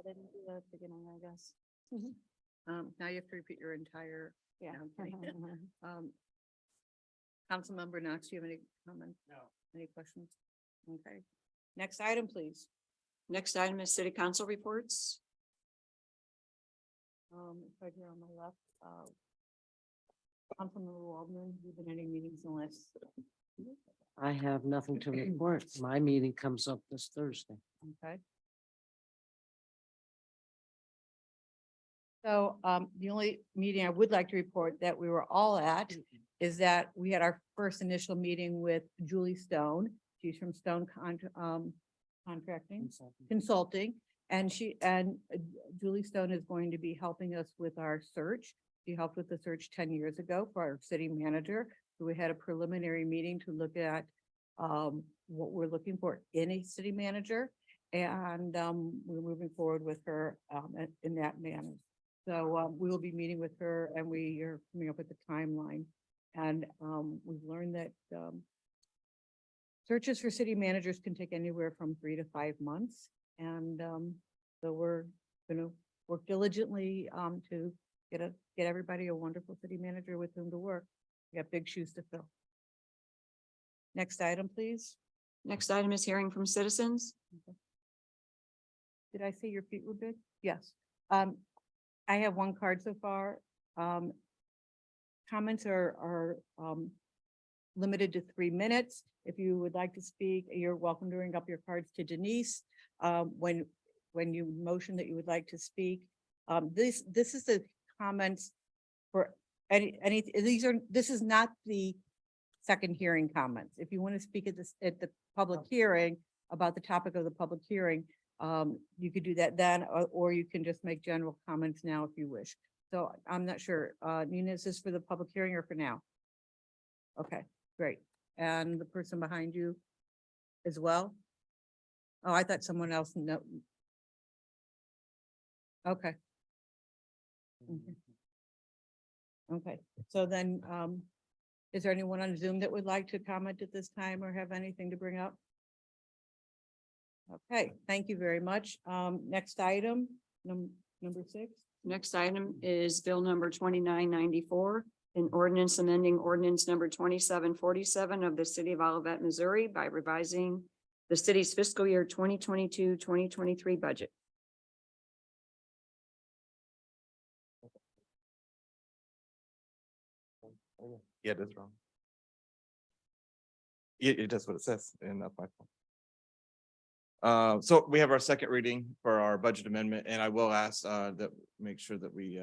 didn't do that at the beginning, I guess. Now you have to repeat your entire. Yeah. No, I'm kidding. Councilmember Knox, do you have any comments? No. Any questions? Okay. Next item, please. Next item is city council reports. Right here on my left, Councilmember Waldman, you've been any meetings in the last? I have nothing to report. My meeting comes up this Thursday. Okay. So, the only meeting I would like to report that we were all at is that we had our first initial meeting with Julie Stone. She's from Stone Contracting, Consulting, and Julie Stone is going to be helping us with our search. She helped with the search 10 years ago for our city manager. So we had a preliminary meeting to look at what we're looking for in a city manager. And we're moving forward with her in that manner. So we will be meeting with her and we are coming up with the timeline. And we've learned that searches for city managers can take anywhere from 3 to 5 months. And so we're going to work diligently to get everybody a wonderful city manager with whom to work. We got big shoes to fill. Next item, please. Next item is hearing from citizens. Did I say your feet were big? Yes. I have one card so far. Comments are limited to 3 minutes. If you would like to speak, you're welcome to ring up your cards to Denise. When you motion that you would like to speak, this is the comments for this is not the second hearing comments. If you want to speak at the public hearing about the topic of the public hearing, you could do that then, or you can just make general comments now if you wish. So I'm not sure, Nina, is this for the public hearing or for now? Okay, great. And the person behind you as well? Oh, I thought someone else. No. Okay. Okay, so then, is there anyone on Zoom that would like to comment at this time or have anything to bring up? Okay, thank you very much. Next item, number 6. Next item is bill number 2994, an ordinance amending ordinance number 2747 of the city of Olivet, Missouri by revising the city's fiscal year 2022-2023 budget. Yeah, that's wrong. It does what it says, and that's my fault. So we have our second reading for our budget amendment, and I will ask that make sure that we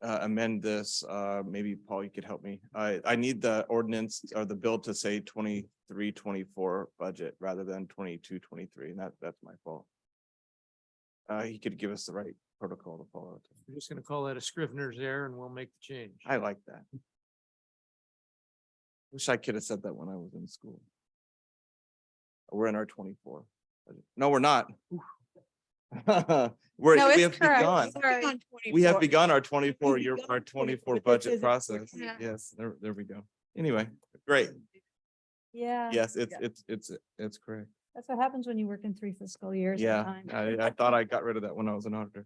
amend this. Maybe Paul, you could help me. I need the ordinance or the bill to say 23-24 budget rather than 22-23, and that's my fault. He could give us the right protocol to follow. We're just gonna call that a Scrivener's error and we'll make the change. I like that. Wish I could have said that when I was in school. We're in our 24. No, we're not. We have begun. We have begun our 24 With this budget is- process. Yeah. Yes, there we go. Anyway, great. Yeah, Yes, Yeah. it's correct. that's what happens when you work in 3 fiscal years. at a Yeah, time. I thought I got rid of that when I was an auditor.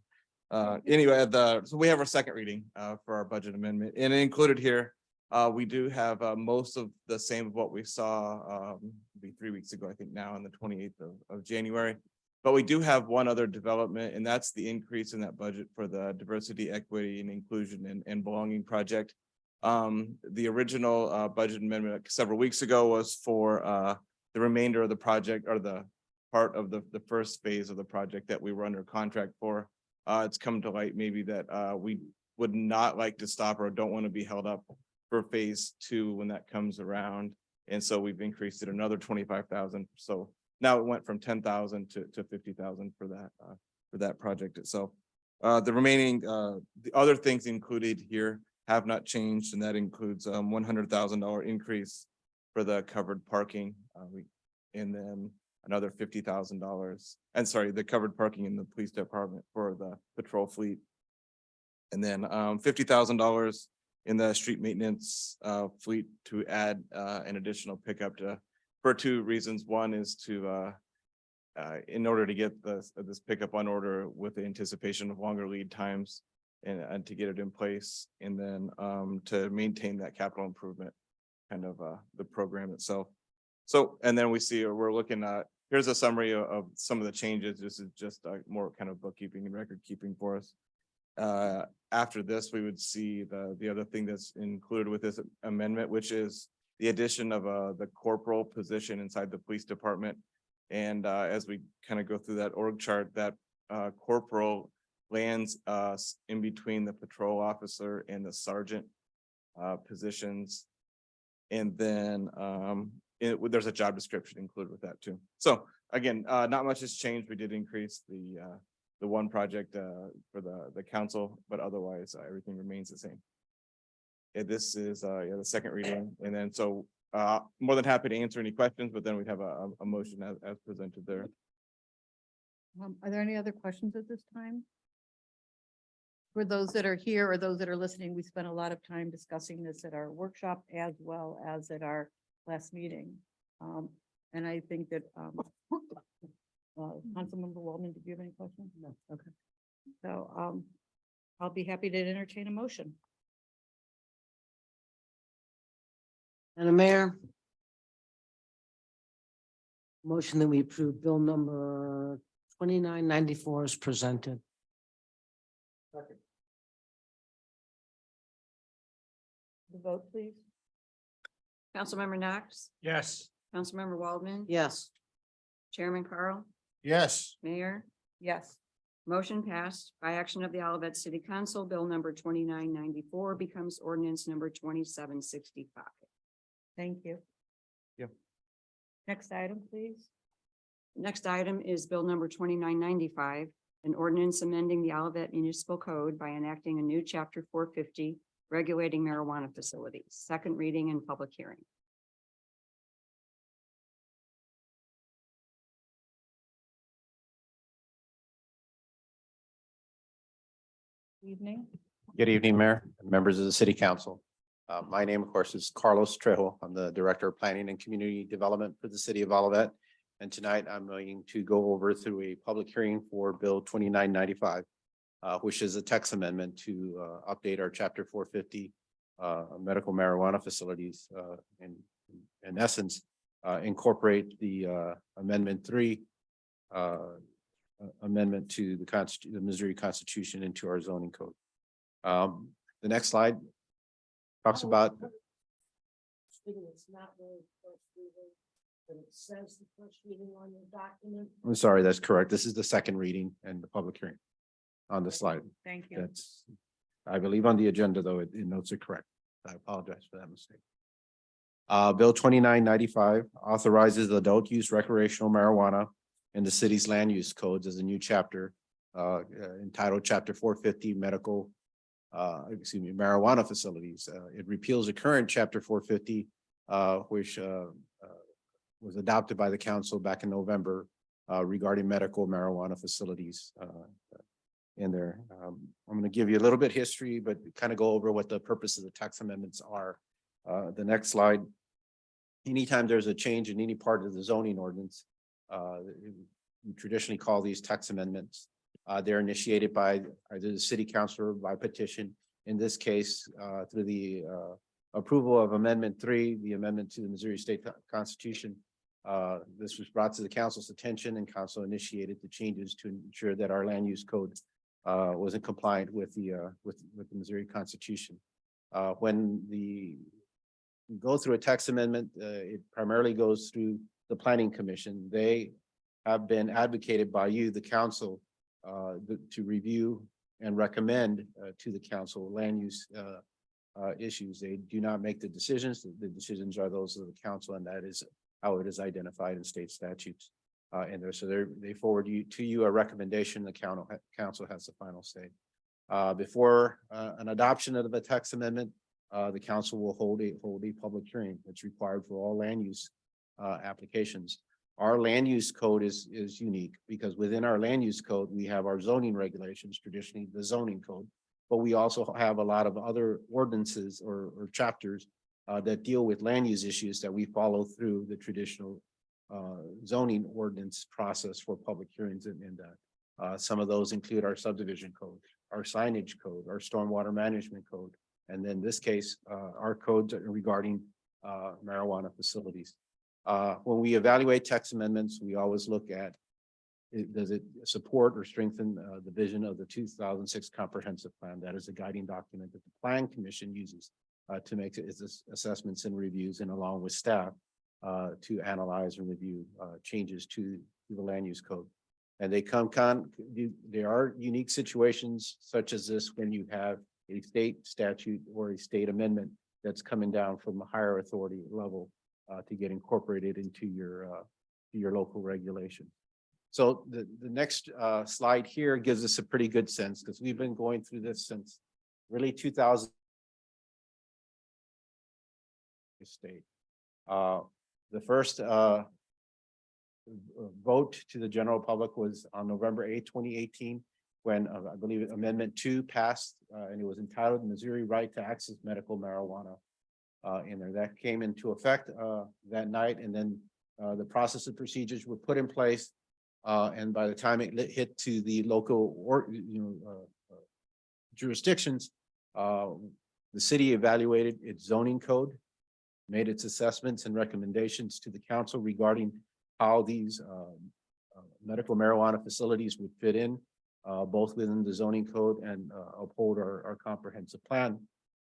Anyway, so we have our second reading for our budget amendment, and included here, we do have most of the same of what we saw be 3 weeks ago, I think now on the 28th of January. But we do have one other development, and that's the increase in that budget for the diversity, equity, and inclusion and belonging project. The original budget amendment several weeks ago was for the remainder of the project, or the part of the first phase of the project that we were under contract for. It's come to light maybe that we would not like to stop or don't want to be held up for phase 2 when that comes around. And so we've increased it another 25,000. So now it went from 10,000 to 50,000 for that project itself. The remaining the other things included here have not changed, and that includes $100,000 increase for the covered parking. And then another $50,000. And sorry, the covered parking in the police department for the patrol fleet. And then $50,000 in the street maintenance fleet to add an additional pickup for 2 reasons. One is to in order to get this pickup on order with the anticipation of longer lead times and to get it in place, and then to maintain that capital improvement kind of the program itself. So, and then we see, we're looking at, here's a summary of some of the changes. This is just more kind of bookkeeping and record keeping for us. After this, we would see the other thing that's included with this amendment, which is the addition of the corporal position inside the police department. And as we kind of go through that org chart, that corporal lands in between the patrol officer and the sergeant positions. And then there's a job description included with that too. So again, not much has changed. We did increase the one project for the council, but otherwise everything remains the same. Yeah, this is the second reading, and then so more than happy to answer any questions, but then we'd have a motion as presented there. Are there any other questions at this time? For those that are here or those that are listening, we spent a lot of time discussing this at our workshop as well as at our last meeting. And I think that Councilmember Waldman, did you have any questions? No. Okay. So I'll be happy to entertain a motion. And Mayor. Motion that we approve bill number 2994 is presented. The vote, please. Councilmember Knox, Yes. Councilmember Waldman. Yes. Chairman Carl, Yes. Mayor. Yes. Motion passed by action of the Olivet City Council. Bill number 2994 becomes ordinance number 2765. Thank you. Yep. Next item, please. Next item is bill number 2995, an ordinance amending the Olivet Municipal Code by enacting a new chapter 450 regulating marijuana facilities, second reading and public hearing. Evening. Good evening, Mayor and members of the City Council. My name, of course, is Carlos Trejo. I'm the Director of Planning and Community Development for the City of Olivet. And tonight I'm going to go over through a public hearing for Bill 2995, which is a text amendment to update our Chapter 450 medical marijuana facilities, in essence, incorporate the Amendment 3 amendment to the Missouri Constitution into our zoning code. The next slide talks about. It's not really first reading, but it says the first reading on your document. I'm sorry, that's correct. This is the second reading and the public hearing on the slide. Thank you. That's, I believe on the agenda, though, it notes are correct. I apologize for that mistake. Bill 2995 authorizes adult use recreational marijuana in the city's land use codes as a new chapter entitled Chapter 450 Medical marijuana facilities. It repeals the current Chapter 450, which was adopted by the council back in November regarding medical marijuana facilities in there. I'm going to give you a little bit history, but kind of go over what the purpose of the tax amendments are. The next slide. Anytime there's a change in any part of the zoning ordinance, we traditionally call these text amendments. They're initiated by either the city council or by petition. In this case, through the approval of Amendment 3, the amendment to the Missouri State Constitution. This was brought to the council's attention, and council initiated the changes to ensure that our land use code was in compliant with the Missouri Constitution. When we go through a text amendment, it primarily goes through the Planning Commission. They have been advocated by you, the council, to review and recommend to the council land use issues. They do not make the decisions. The decisions are those of the council, and that is how it is identified in state statutes. And there, so they forward to you a recommendation. The council has the final say. Before an adoption of the text amendment, the council will hold a public hearing. It's required for all land use applications. Our land use code is unique because within our land use code, we have our zoning regulations, traditionally the zoning code, but we also have a lot of other ordinances or chapters that deal with land use issues that we follow through the traditional zoning ordinance process for public hearings and some of those include our subdivision code, our signage code, our stormwater management code, and then this case, our codes regarding marijuana facilities. When we evaluate text amendments, we always look at does it support or strengthen the vision of the 2006 comprehensive plan? That is a guiding document that the Plan Commission uses to make its assessments and reviews, and along with staff to analyze and review changes to the land use code. And there are unique situations such as this when you have a state statute or a state amendment that's coming down from a higher authority level to get incorporated into your local regulation. So the next slide here gives us a pretty good sense because we've been going through this since really 2000. State. The first vote to the general public was on November 8th, 2018, when I believe Amendment 2 passed, and it was entitled Missouri Right to Access Medical Marijuana in there. That came into effect that night, and then the process and procedures were put in place. And by the time it hit to the local or jurisdictions, the city evaluated its zoning code, made its assessments and recommendations to the council regarding how these medical marijuana facilities would fit in, both within the zoning code and uphold our comprehensive plan.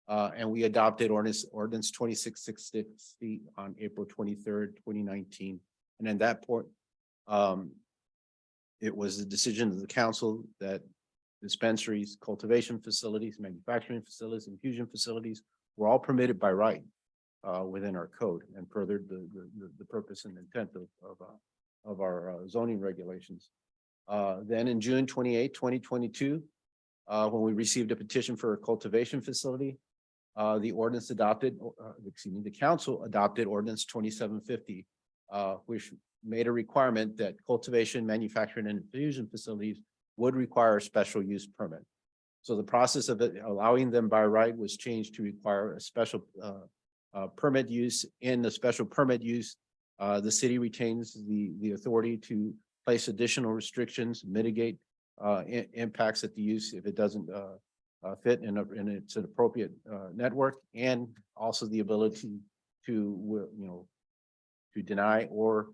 And we adopted ordinance 2660 on April 23rd, 2019. And in that point, it was the decision of the council that dispensaries, cultivation facilities, manufacturing facilities, infusion facilities were all permitted by right within our code, and furthered the purpose and intent of our zoning regulations. Then in June 28, 2022, when we received a petition for a cultivation facility, the council adopted ordinance 2750, which made a requirement that cultivation, manufacturing, and infusion facilities would require a special use permit. So the process of it allowing them by right was changed to require a special permit use. In the special permit use, the city retains the authority to place additional restrictions, mitigate impacts at the use if it doesn't fit in its appropriate network, and also the ability to deny or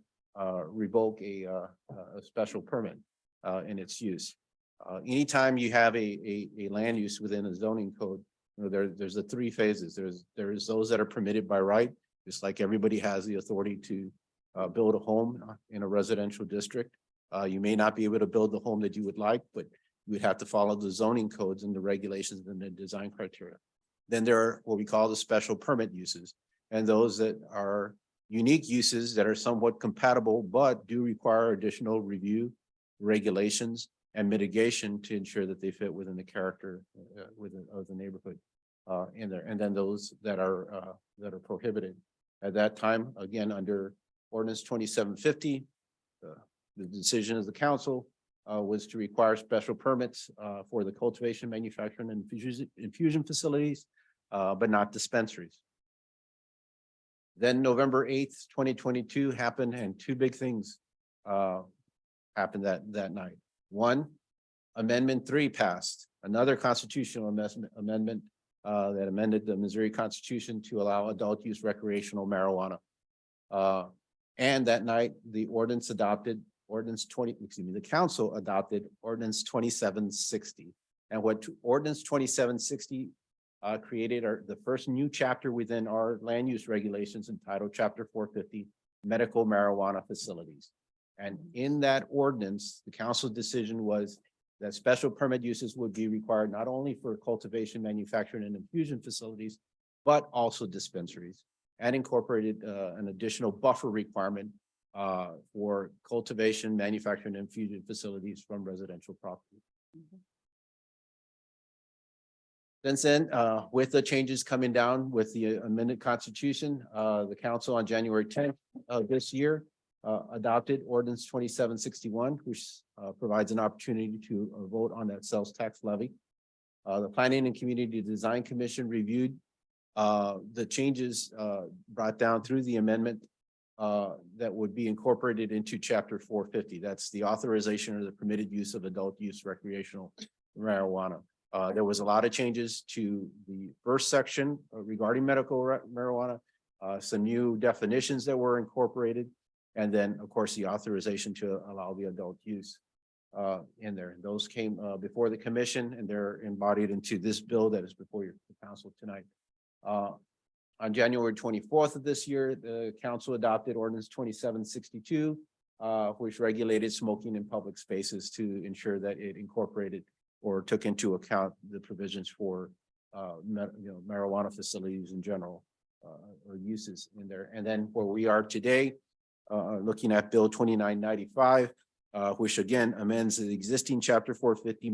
revoke a special permit in its use. Anytime you have a land use within a zoning code, there's the three phases. There's those that are permitted by right, just like everybody has the authority to build a home in a residential district. You may not be able to build the home that you would like, but you would have to follow the zoning codes and the regulations and the design criteria. Then there are what we call the special permit uses, and those that are unique uses that are somewhat compatible, but do require additional review, regulations, and mitigation to ensure that they fit within the character of the neighborhood in there. And then those that are prohibited. At that time, again, under ordinance 2750, the decision of the council was to require special permits for the cultivation, manufacturing, and infusion facilities, but not dispensaries. Then November 8th, 2022 happened, and two big things happened that night. One, Amendment 3 passed, another constitutional amendment that amended the Missouri Constitution to allow adult use recreational marijuana. And that night, the council adopted ordinance 2760. And what ordinance 2760 created the first new chapter within our land use regulations entitled Chapter 450, Medical Marijuana Facilities. And in that ordinance, the council's decision was that special permit uses would be required not only for cultivation, manufacturing, and infusion facilities, but also dispensaries, and incorporated an additional buffer requirement for cultivation, manufacturing, and infusion facilities from residential property. Since then, with the changes coming down with the amended constitution, the council on January 10th of this year adopted ordinance 2761, which provides an opportunity to vote on that sales tax levy. The Planning and Community Design Commission reviewed the changes brought down through the amendment that would be incorporated into chapter 450. That's the authorization or the permitted use of adult use recreational marijuana. There was a lot of changes to the first section regarding medical marijuana, some new definitions that were incorporated, and then, of course, the authorization to allow the adult use in there. Those came before the commission, and they're embodied into this bill that is before your council tonight. On January 24th of this year, the council adopted ordinance 2762, which regulated smoking in public spaces to ensure that it incorporated or took into account the provisions for marijuana facilities in general or uses in there. And then where we are today, looking at Bill 2995, which again amends the existing chapter 450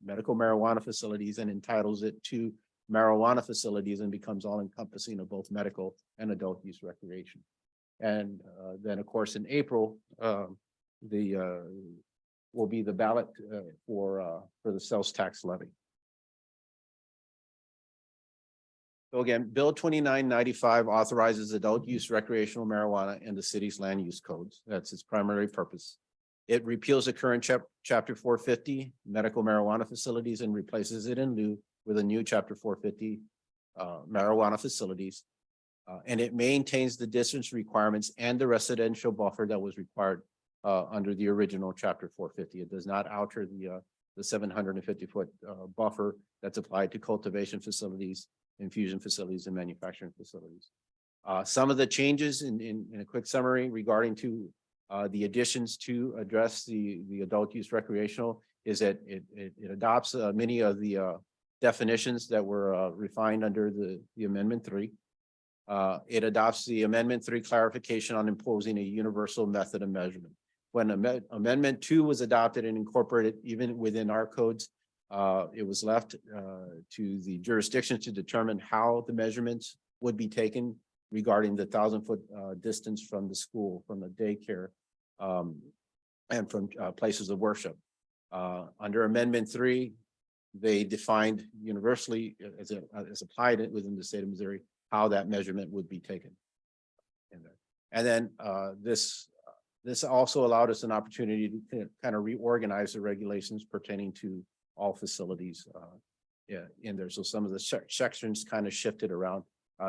medical marijuana facilities and entitles it to marijuana facilities and becomes all encompassing of both medical and adult use recreation. And then, of course, in April, will be the ballot for the sales tax levy. So again, Bill 2995 authorizes adult use recreational marijuana in the city's land use codes. That's its primary purpose. It repeals the current chapter 450 medical marijuana facilities and replaces it in lieu with a new chapter 450 marijuana facilities. And it maintains the distance requirements and the residential buffer that was required under the original chapter 450. It does not alter the 750-foot buffer that's applied to cultivation facilities, infusion facilities, and manufacturing facilities. Some of the changes in a quick summary regarding to the additions to address the adult use recreational is that it adopts many of the definitions that were refined under the Amendment 3. It adopts the Amendment 3 clarification on imposing a universal method of measurement. When Amendment 2 was adopted and incorporated even within our codes, it was left to the jurisdiction to determine how the measurements would be taken regarding the 1,000-foot distance from the school, from the daycare, and from places of worship. Under Amendment 3, they defined universally as applied within the state of Missouri, how that measurement would be taken. And then this also allowed us an opportunity to kind of reorganize the regulations pertaining to all facilities in there. So some of the sections kind of shifted around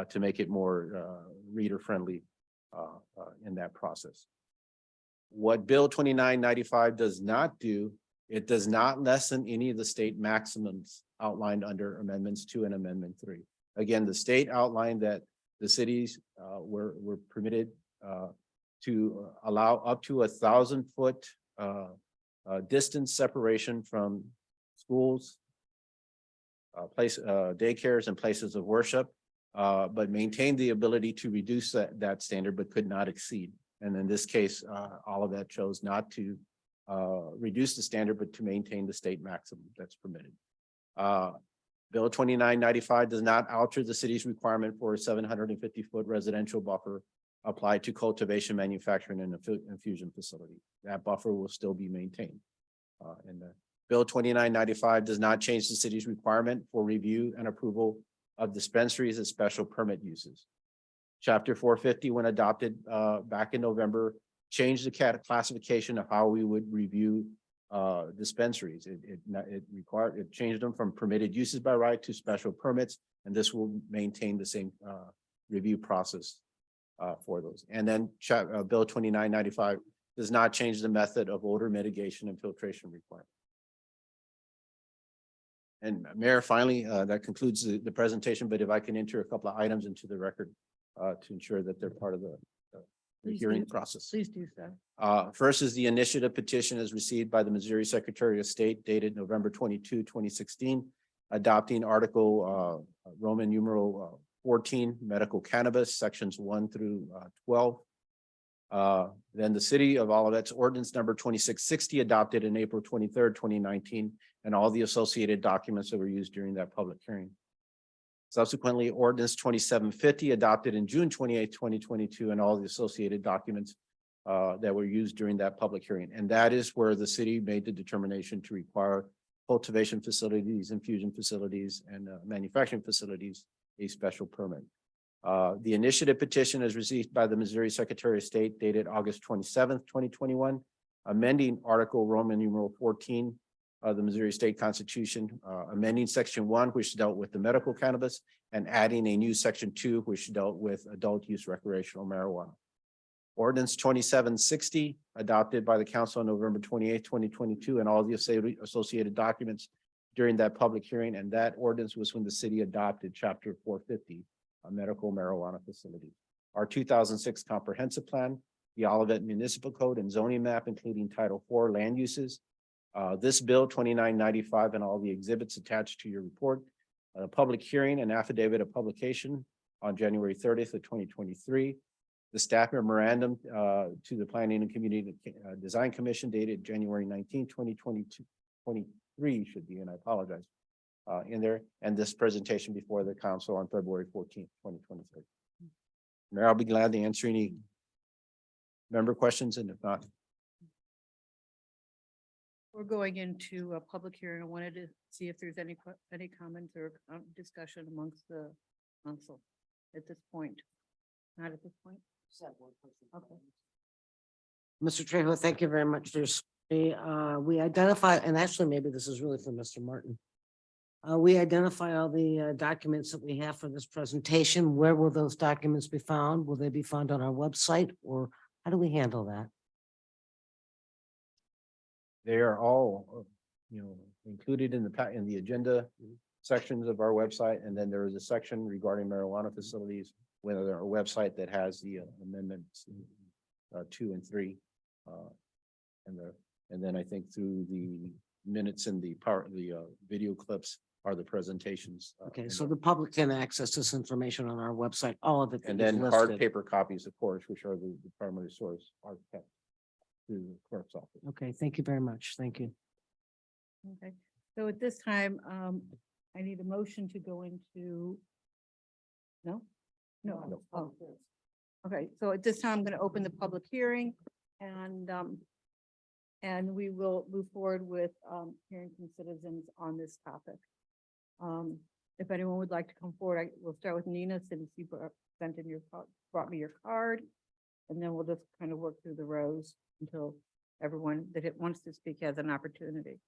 to make it more reader friendly in that process. What Bill 2995 does not do, it does not lessen any of the state maximums outlined under Amendments 2 and Amendment 3. Again, the state outlined that the cities were permitted to allow up to 1,000-foot distance separation from schools, daycares, and places of worship, but maintained the ability to reduce that standard, but could not exceed. And in this case, all of that chose not to reduce the standard, but to maintain the state maximum that's permitted. Bill 2995 does not alter the city's requirement for a 750-foot residential buffer applied to cultivation, manufacturing, and infusion facility. That buffer will still be maintained. Bill 2995 does not change the city's requirement for review and approval of dispensaries and special permit uses. Chapter 450, when adopted back in November, changed the classification of how we would review dispensaries. It changed them from permitted uses by right to special permits, and this will maintain the same review process for those. And then Bill 2995 does not change the method of odor mitigation and filtration requirement. And Mayor, finally, that concludes the presentation, but if I can enter a couple of items into the record to ensure that they're part of the hearing process. Please do so. First is the initiative petition is received by the Missouri Secretary of State dated November 22, 2016, adopting Article Roman numeral 14, medical cannabis, sections 1 through 12. Then the city of Olivet's ordinance number 2660 adopted in April 23rd, 2019, and all the associated documents that were used during that public hearing. Subsequently, ordinance 2750 adopted in June 28th, 2022, and all the associated documents that were used during that public hearing. And that is where the city made the determination to require cultivation facilities, infusion facilities, and manufacturing facilities a special permit. The initiative petition is received by the Missouri Secretary of State dated August 27th, 2021, amending Article Roman numeral 14 of the Missouri State Constitution, amending Section 1, which dealt with the medical cannabis, and adding a new Section 2, which dealt with adult use recreational marijuana. Ordinance 2760, adopted by the council on November 28th, 2022, and all the associated documents during that public hearing, and that ordinance was when the city adopted Chapter 450, medical marijuana facilities. Our 2006 comprehensive plan, the Olivet Municipal Code and zoning map, including Title IV land uses. This bill 2995 and all the exhibits attached to your report. A public hearing and affidavit of publication on January 30th of 2023. The staff memorandum to the Planning and Community Design Commission dated January 19, 2022, 23 should be, and I apologize, in there, and this presentation before the council on February 14th, 2023. Mayor, I'll be glad to answer any member questions, and if not. We're going into a public hearing. I wanted to see if there's any comments or discussion amongst the council at this point. Not at this point? Okay. Mr. Trejo, thank you very much. We identify, and actually maybe this is really for Mr. Martin. We identify all the documents that we have for this presentation. Where will those documents be found? Will they be found on our website, or how do we handle that? They are all, included in the agenda sections of our website, and then there is a section regarding marijuana facilities with our website that has the amendments 2 and 3, and then I think through the minutes and the video clips are the presentations. Okay, so the public can access this information on our website, all of it. And that is then hard listed. paper copies, of course, which are the primary source, are kept through the clerk's office. Okay, thank you very much. Thank you. Okay, so at this time, I need a motion to go into. No? No. Oh. Okay, so at this time, I'm going to open the public hearing and we will move forward with hearing from citizens on this topic. If anyone would like to come forward, we'll start with Nina, since you brought me your card. And then we'll just kind of work through the rows until everyone that it wants to speak has an opportunity.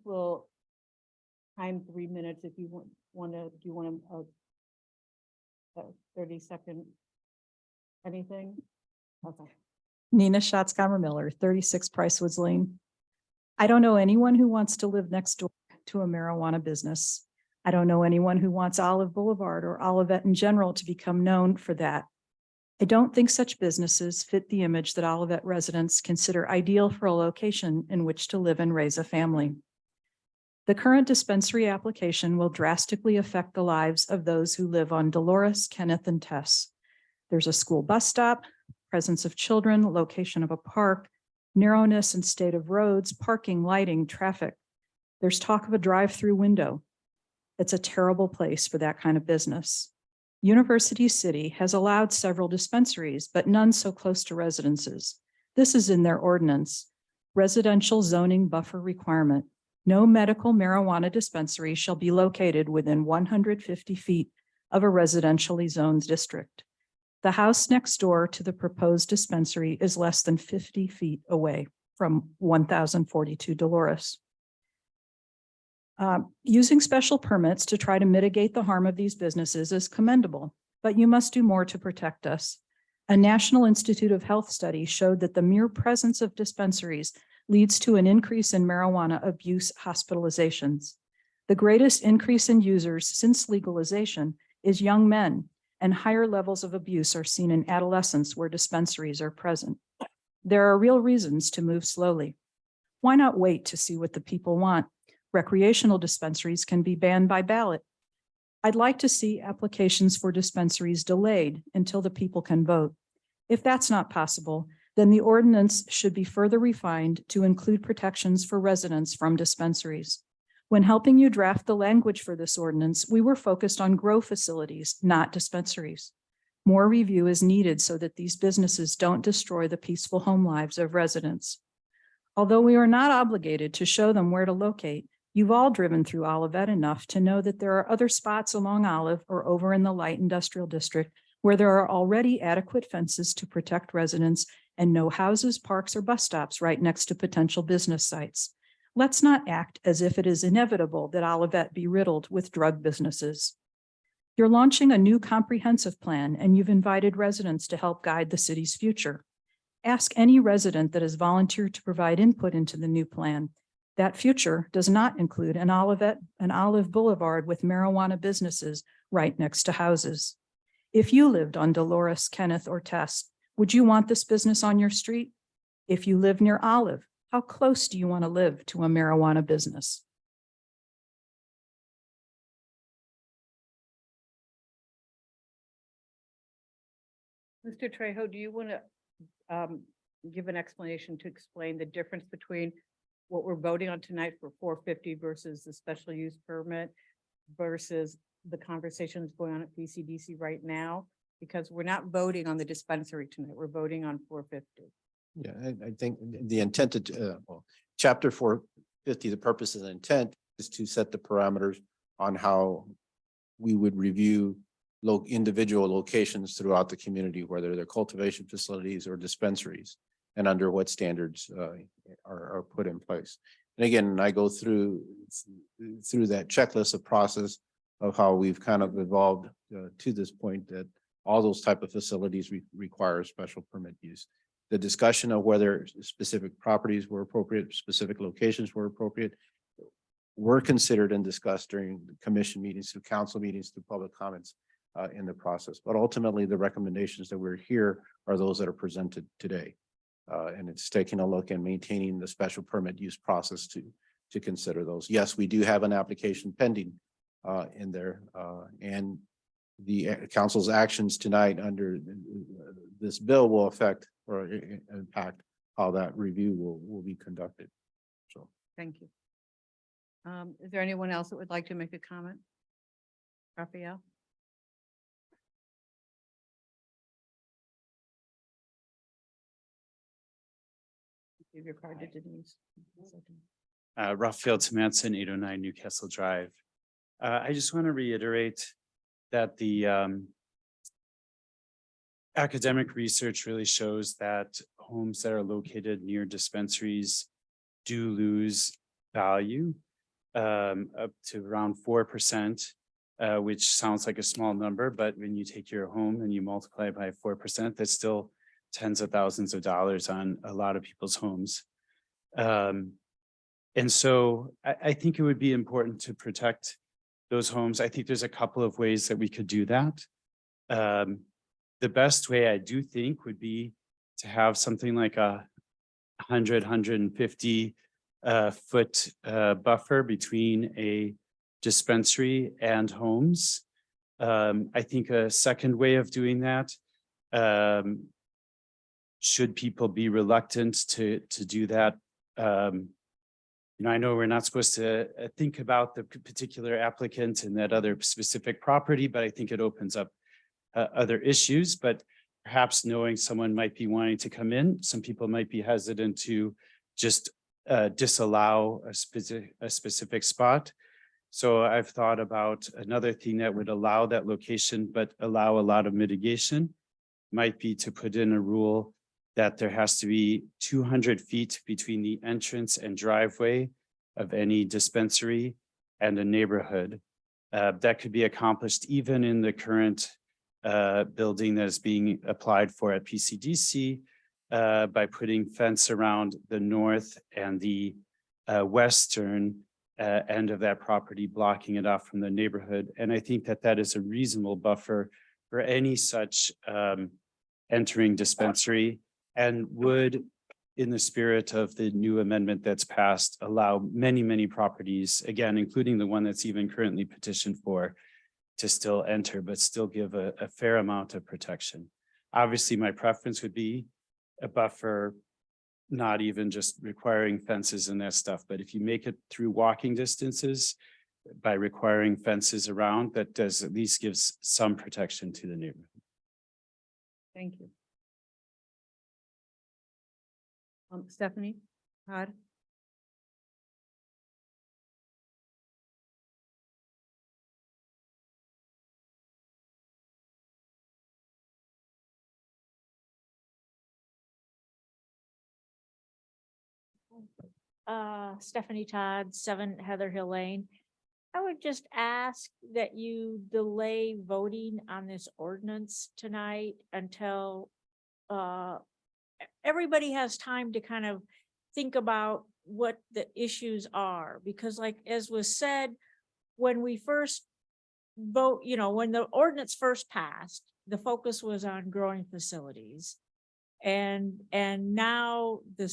We'll time 3 minutes if you want to, do you want a 30-second anything? Okay. Nina Schatzkamer-Miller, 36 Pricewoods Lane. I don't know anyone who wants to live next door to a marijuana business. I don't know anyone who wants Olive Boulevard or Olivet in general to become known for that. I don't think such businesses fit the image that Olivet residents consider ideal for a location in which to live and raise a family. The current dispensary application will drastically affect the lives of those who live on Dolores, Kenneth, and Tess. There's a school bus stop, presence of children, location of a park, narrowness and state of roads, parking, lighting, traffic. There's talk of a drive-through window. It's a terrible place for that kind of business. University City has allowed several dispensaries, but none so close to residences. This is in their ordinance. Residential zoning buffer requirement. No medical marijuana dispensary shall be located within 150 feet of a residentially zoned district. The house next door to the proposed dispensary is less than 50 feet away from 1042 Dolores. Using special permits to try to mitigate the harm of these businesses is commendable, but you must do more to protect us. A National Institute of Health study showed that the mere presence of dispensaries leads to an increase in marijuana abuse hospitalizations. The greatest increase in users since legalization is young men, and higher levels of abuse are seen in adolescents where dispensaries are present. There are real reasons to move slowly. Why not wait to see what the people want? Recreational dispensaries can be banned by ballot. I'd like to see applications for dispensaries delayed until the people can vote. If that's not possible, then the ordinance should be further refined to include protections for residents from dispensaries. When helping you draft the language for this ordinance, we were focused on grow facilities, not dispensaries. More review is needed so that these businesses don't destroy the peaceful home lives of residents. Although we are not obligated to show them where to locate, You've all driven through Olivet enough to know that there are other spots along Olive or over in the light industrial district where there are already adequate fences to protect residents and no houses, parks, or bus stops right next to potential business sites. Let's not act as if it is inevitable that Olivet be riddled with drug businesses. You're launching a new comprehensive plan, and you've invited residents to help guide the city's future. Ask any resident that has volunteered to provide input into the new plan. That future does not include an Olive Boulevard with marijuana businesses right next to houses. If you lived on Dolores, Kenneth, or Tess, would you want this business on your street? If you live near Olive, how close do you want to live to a marijuana business? Mr. Trejo, do you want to give an explanation to explain the difference between what we're voting on tonight for 450 versus the special use permit versus the conversations going on at PCDC right now? Because we're not voting on the dispensary tonight, we're voting on 450. Yeah, I think the intent well, chapter 450, the purpose and intent is to set the parameters on how we would review individual locations throughout the community, whether they're cultivation facilities or dispensaries, and under what standards are put in place. And again, I go through that checklist of process of how we've kind of evolved to this point that all those type of facilities require special permit use. The discussion of whether specific properties were appropriate, specific locations were appropriate, were considered and discussed during the commission meetings, through council meetings, through public comments in the process. But ultimately, the recommendations that we're here are those that are presented today. And it's taking a look and maintaining the special permit use process to consider those. Yes, we do have an application pending in there, and the council's actions tonight under this bill will affect or impact how that review will be conducted. So. Thank you. Is there anyone else that would like to make a comment? Raphael? Give your card to Denise. Raphael Timanson, 809 Newcastle Drive. I just want to reiterate that the academic research really shows that homes that are located near dispensaries do lose value up to around 4%, which sounds like a small number, but when you take your home and you multiply it by 4%, that's still tens of thousands of dollars on a lot of people's homes. And so I think it would be important to protect those homes. I think there's a couple of ways that we could do that. The best way I do think would be to have something like a 150 foot buffer between a dispensary and homes. I think a second way of doing that, should people be reluctant to do that, I know we're not supposed to think about the particular applicant and that other specific property, but I think it opens up other issues. But perhaps knowing someone might be wanting to come in, some people might be hesitant to just disallow a specific spot. So I've thought about another thing that would allow that location, but allow a lot of mitigation, might be to put in a rule that there has to be 200 feet between the entrance and driveway of any dispensary and a neighborhood. That could be accomplished even in the current building that is being applied for at PCDC by putting fence around the north and the western end of that property, blocking it off from the neighborhood. And I think that that is a reasonable buffer for any such entering dispensary, and would, in the spirit of the new amendment that's passed, allow many, many properties, again, including the one that's even currently petitioned for, to still enter, but still give a fair amount of protection. Obviously, my preference would be a buffer, not even just requiring fences and that stuff, but if you make it through walking distances by requiring fences around, that does at least gives some protection to the neighborhood. Thank you. Stephanie, Todd? Stephanie Todd, 7 Heather Hill Lane. I would just ask that you delay voting on this ordinance tonight until everybody has time to kind of think about what the issues are, because like, as was said, when we first vote, when the ordinance first passed, the focus was on growing facilities. And now the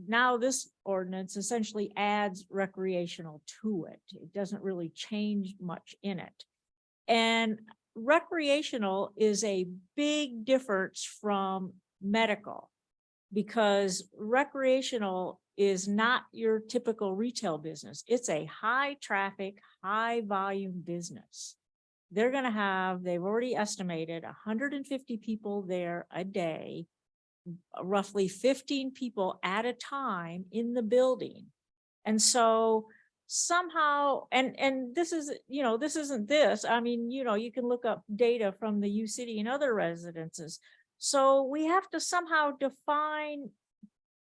now this ordinance essentially adds recreational to it. It doesn't really change much in it. And recreational is a big difference from medical, because recreational is not your typical retail business. It's a high traffic, high volume business. They're going to have, they've already estimated 150 people there a day, roughly 15 people at a time in the building. And so somehow, and this is, this isn't this, I mean, you can look up data from the U City and other residences. So we have to somehow define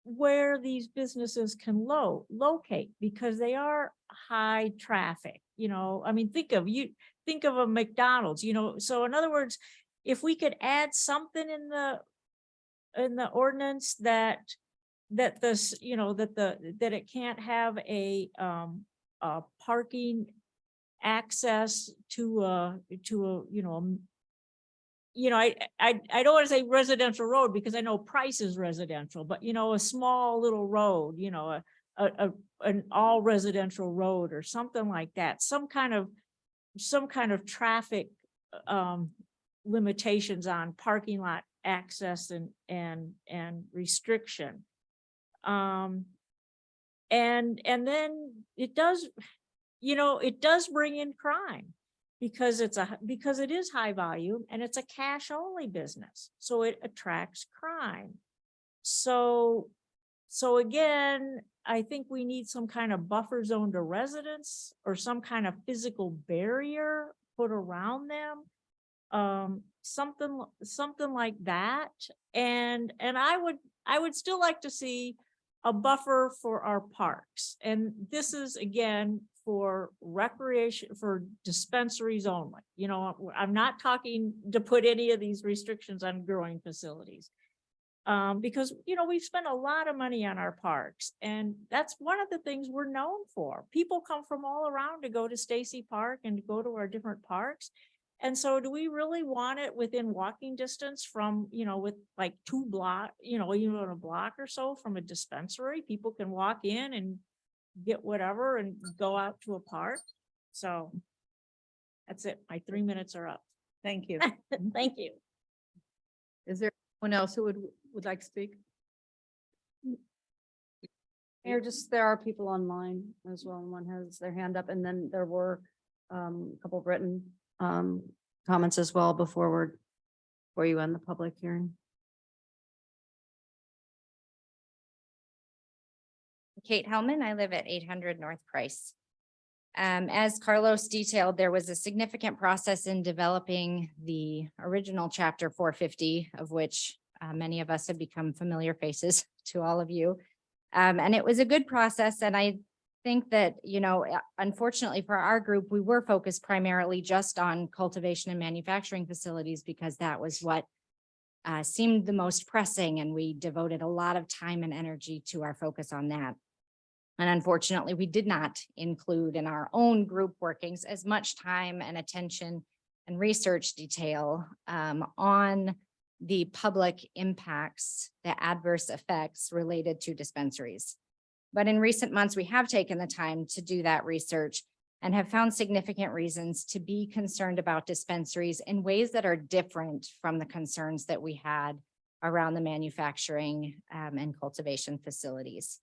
where these businesses can locate, because they are high traffic, I mean, think of a McDonald's, so in other words, if we could add something in the ordinance that this, that it can't have a parking access to I don't want to say residential road, because I know Price is residential, but a small little road, an all residential road or something like that, some kind of traffic limitations on parking lot access and restriction. And then it does, it does bring in crime, because it is high volume and it's a cash only business. So it attracts crime. So again, I think we need some kind of buffer zone to residents, or some kind of physical barrier put around them. Something like that. And I would still like to see a buffer for our parks. And this is again for recreation, for dispensaries only. I'm not talking to put any of these restrictions on growing facilities. Because, we've spent a lot of money on our parks, and that's one of the things we're known for. People come from all around to go to Stacy Park and to go to our different parks. And so do we really want it within walking distance from, with like 2 block, even a block or so from a dispensary? People can walk in and get whatever and go out to a park. So that's it. My 3 minutes are up. Thank you. Thank you. Is there anyone else who would like to speak? Mayor, there are people online as well. One has their hand up, and then there were a couple of written comments as well before you end the public hearing. Kate Hellman, I live at 800 North Price. As Carlos detailed, there was a significant process in developing the original chapter 450, of which many of us have become familiar faces to all of you. And it was a good process. And I think that, unfortunately for our group, we were focused primarily just on cultivation and manufacturing facilities, because that was what seemed the most pressing. And we devoted a lot of time and energy to our focus on that. And unfortunately, we did not include in our own group workings as much time and attention and research detail on the public impacts, the adverse effects related to dispensaries. But in recent months, we have taken the time to do that research and have found significant reasons to be concerned about dispensaries in ways that are different from the concerns that we had around the manufacturing and cultivation facilities.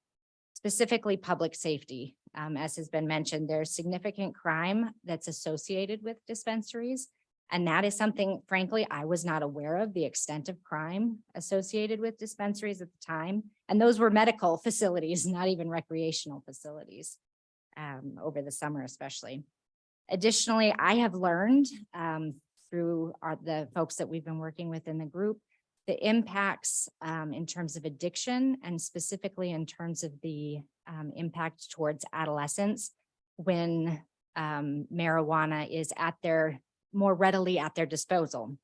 Specifically public safety. As has been mentioned, there's significant crime that's associated with dispensaries. And that is something, frankly, I was not aware of, the extent of crime associated with dispensaries at the time. And those were medical facilities, not even recreational facilities, over the summer especially. Additionally, I have learned through the folks that we've been working with in the group the impacts in terms of addiction and specifically in terms of the impact towards adolescents when marijuana is more readily at their disposal.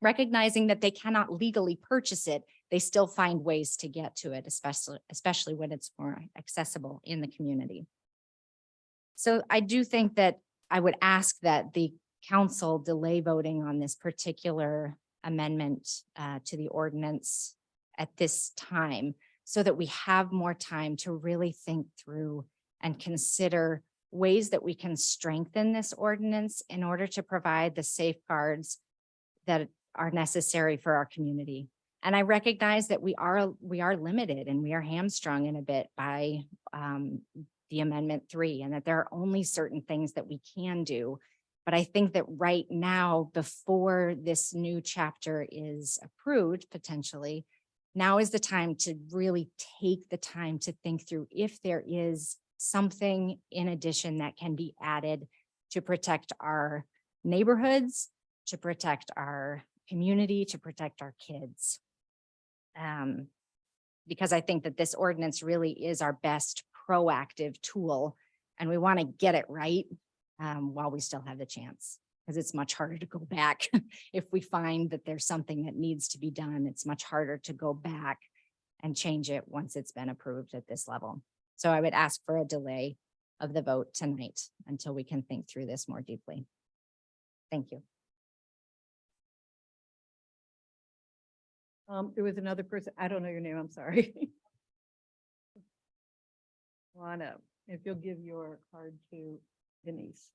Recognizing that they cannot legally purchase it, they still find ways to get to it, especially when it's more accessible in the community. So I do think that I would ask that the council delay voting on this particular amendment to the ordinance at this time so that we have more time to really think through and consider ways that we can strengthen this ordinance in order to provide the safeguards that are necessary for our community. And I recognize that we are limited and we are hamstrung in a bit by the Amendment 3, and that there are only certain things that we can do. But I think that right now, before this new chapter is approved, potentially, now is the time to really take the time to think through if there is something in addition that can be added to protect our neighborhoods, to protect our community, to protect our kids. Because I think that this ordinance really is our best proactive tool, and we want to get it right while we still have the chance, because it's much harder to go back. If we find that there's something that needs to be done, it's much harder to go back and change it once it's been approved at this level. So I would ask for a delay of the vote tonight until we can think through this more deeply. Thank you. There was another person, I don't know your name, I'm sorry. Juana, if you'll give your card to Denise.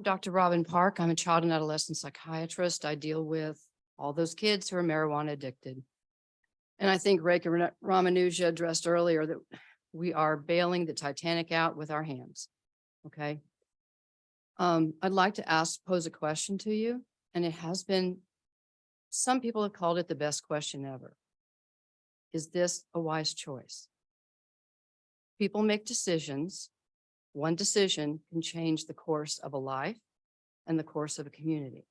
Dr. Robin Park. I'm a child and adolescent psychiatrist. I deal with all those kids who are marijuana addicted. And I think Rekha Ramanuja addressed earlier that we are bailing the Titanic out with our hands. Okay. I'd like to pose a question to you, and it has been, some people have called it the best question ever. Is this a wise choice? People make decisions. One decision can change the course of a life and the course of a community.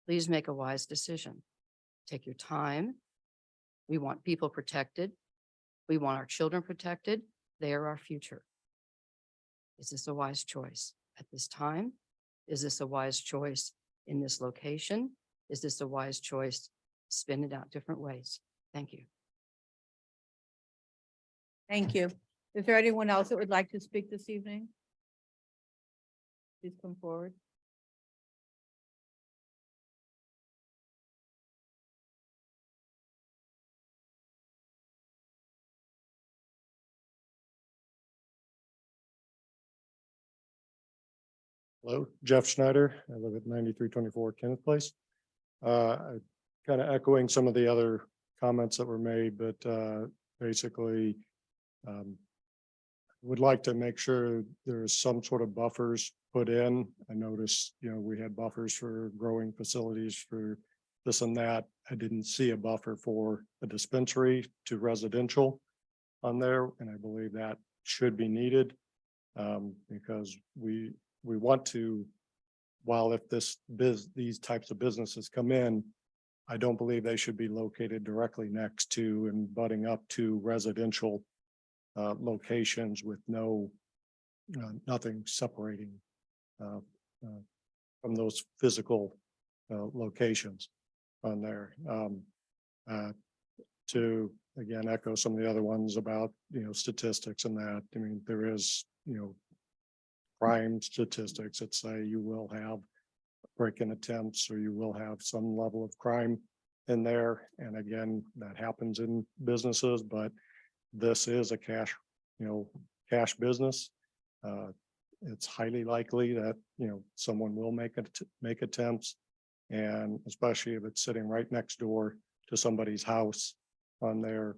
Please make a wise decision. Take your time. We want people protected. We want our children protected. They are our future. Is this a wise choice at this time? Is this a wise choice in this location? Is this a wise choice? Spin it out different ways. Thank you. Thank you. Is there anyone else that would like to speak this evening? Please come forward. Hello, Jeff Schneider. I live at 9324 Kenneth Place. Kind of echoing some of the other comments that were made, but basically would like to make sure there's some sort of buffers put in. I noticed, we had buffers for growing facilities for this and that. I didn't see a buffer for a dispensary to residential on there, and I believe that should be needed because we want to, while if these types of businesses come in, I don't believe they should be located directly next to and butting up to residential locations with nothing separating from those physical locations on there. To again echo some of the other ones about statistics and that. I mean, there is crime statistics that say you will have break-in attempts or you will have some level of crime in there. And again, that happens in businesses, but this is a cash business. It's highly likely that, someone will make attempts, and especially if it's sitting right next door to somebody's house on there,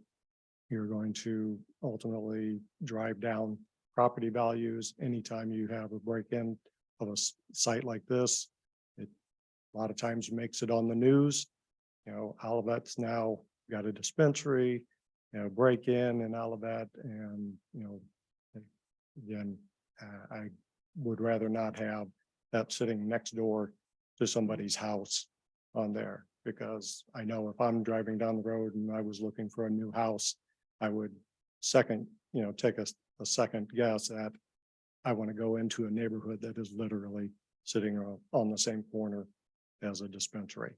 you're going to ultimately drive down property values. Anytime you have a break-in of a site like this, it a lot of times makes it on the news. Olivet's now got a dispensary, break in and all of that. And, again, I would rather not have that sitting next door to somebody's house on there. Because I know if I'm driving down the road and I was looking for a new house, I would take a second guess at, I want to go into a neighborhood that is literally sitting on the same corner as a dispensary.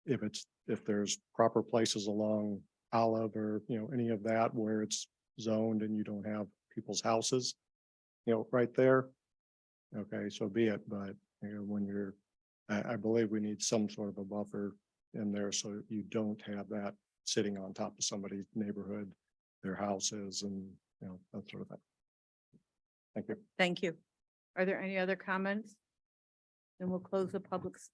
If there's proper places along Olive or, any of that where it's zoned and you don't have people's houses, right there. Okay, so be it, but when you're, I believe we need some sort of a buffer in there so you don't have that sitting on top of somebody's neighborhood, their houses and, that sort of thing. Thank you. Thank you. Are there any other comments? Then we'll close the public's.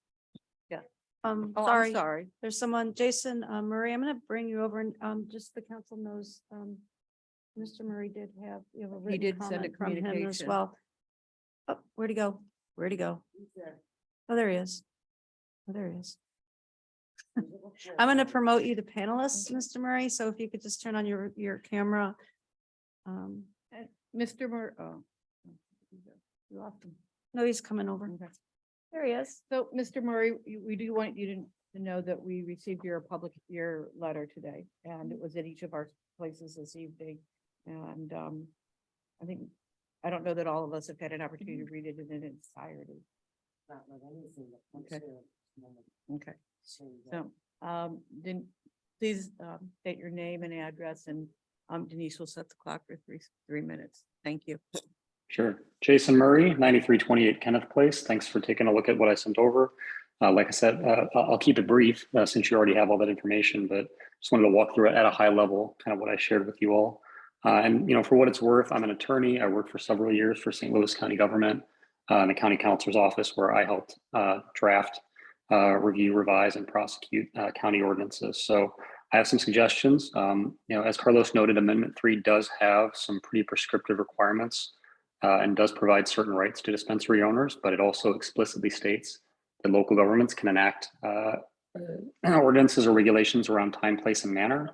Oh, I'm Sorry, sorry. there's someone, Jason Murray, I'm gonna bring you over and, just the council knows, Mr. Murray did have, you have a He written did send a comment from him as communication. well. Oh, where'd he go? Where'd he go? Oh, there he is. Oh, there he is. I'm gonna promote you to panelist, Mr. Murray, so if you could just turn on your camera. Mr. Oh. You lost him. No, he's coming over. Okay. There he is. So, Mr. Murray, we do want you to know that we received your letter today, and it was at each of our places this evening. And I don't know that all of us have had an opportunity to read it in its entirety. Okay. Okay. So, then please state your name and address, and Denise will set the clock for three minutes. Thank you. Sure. Jason Murray, 9328 Kenneth Place. Thanks for taking a look at what I sent over. Like I said, I'll keep it brief since you already have all that information, but just wanted to walk through it at a high level, kind of what I shared with you all. And, for what it's worth, I'm an attorney. I worked for several years for St. Louis County government in the county counselor's office, where I helped draft, review, revise, and prosecute county ordinances. So I have some suggestions. As Carlos noted, Amendment 3 does have some pretty prescriptive requirements and does provide certain rights to dispensary owners, but it also explicitly states that local governments can enact ordinances or regulations around time, place, and manner.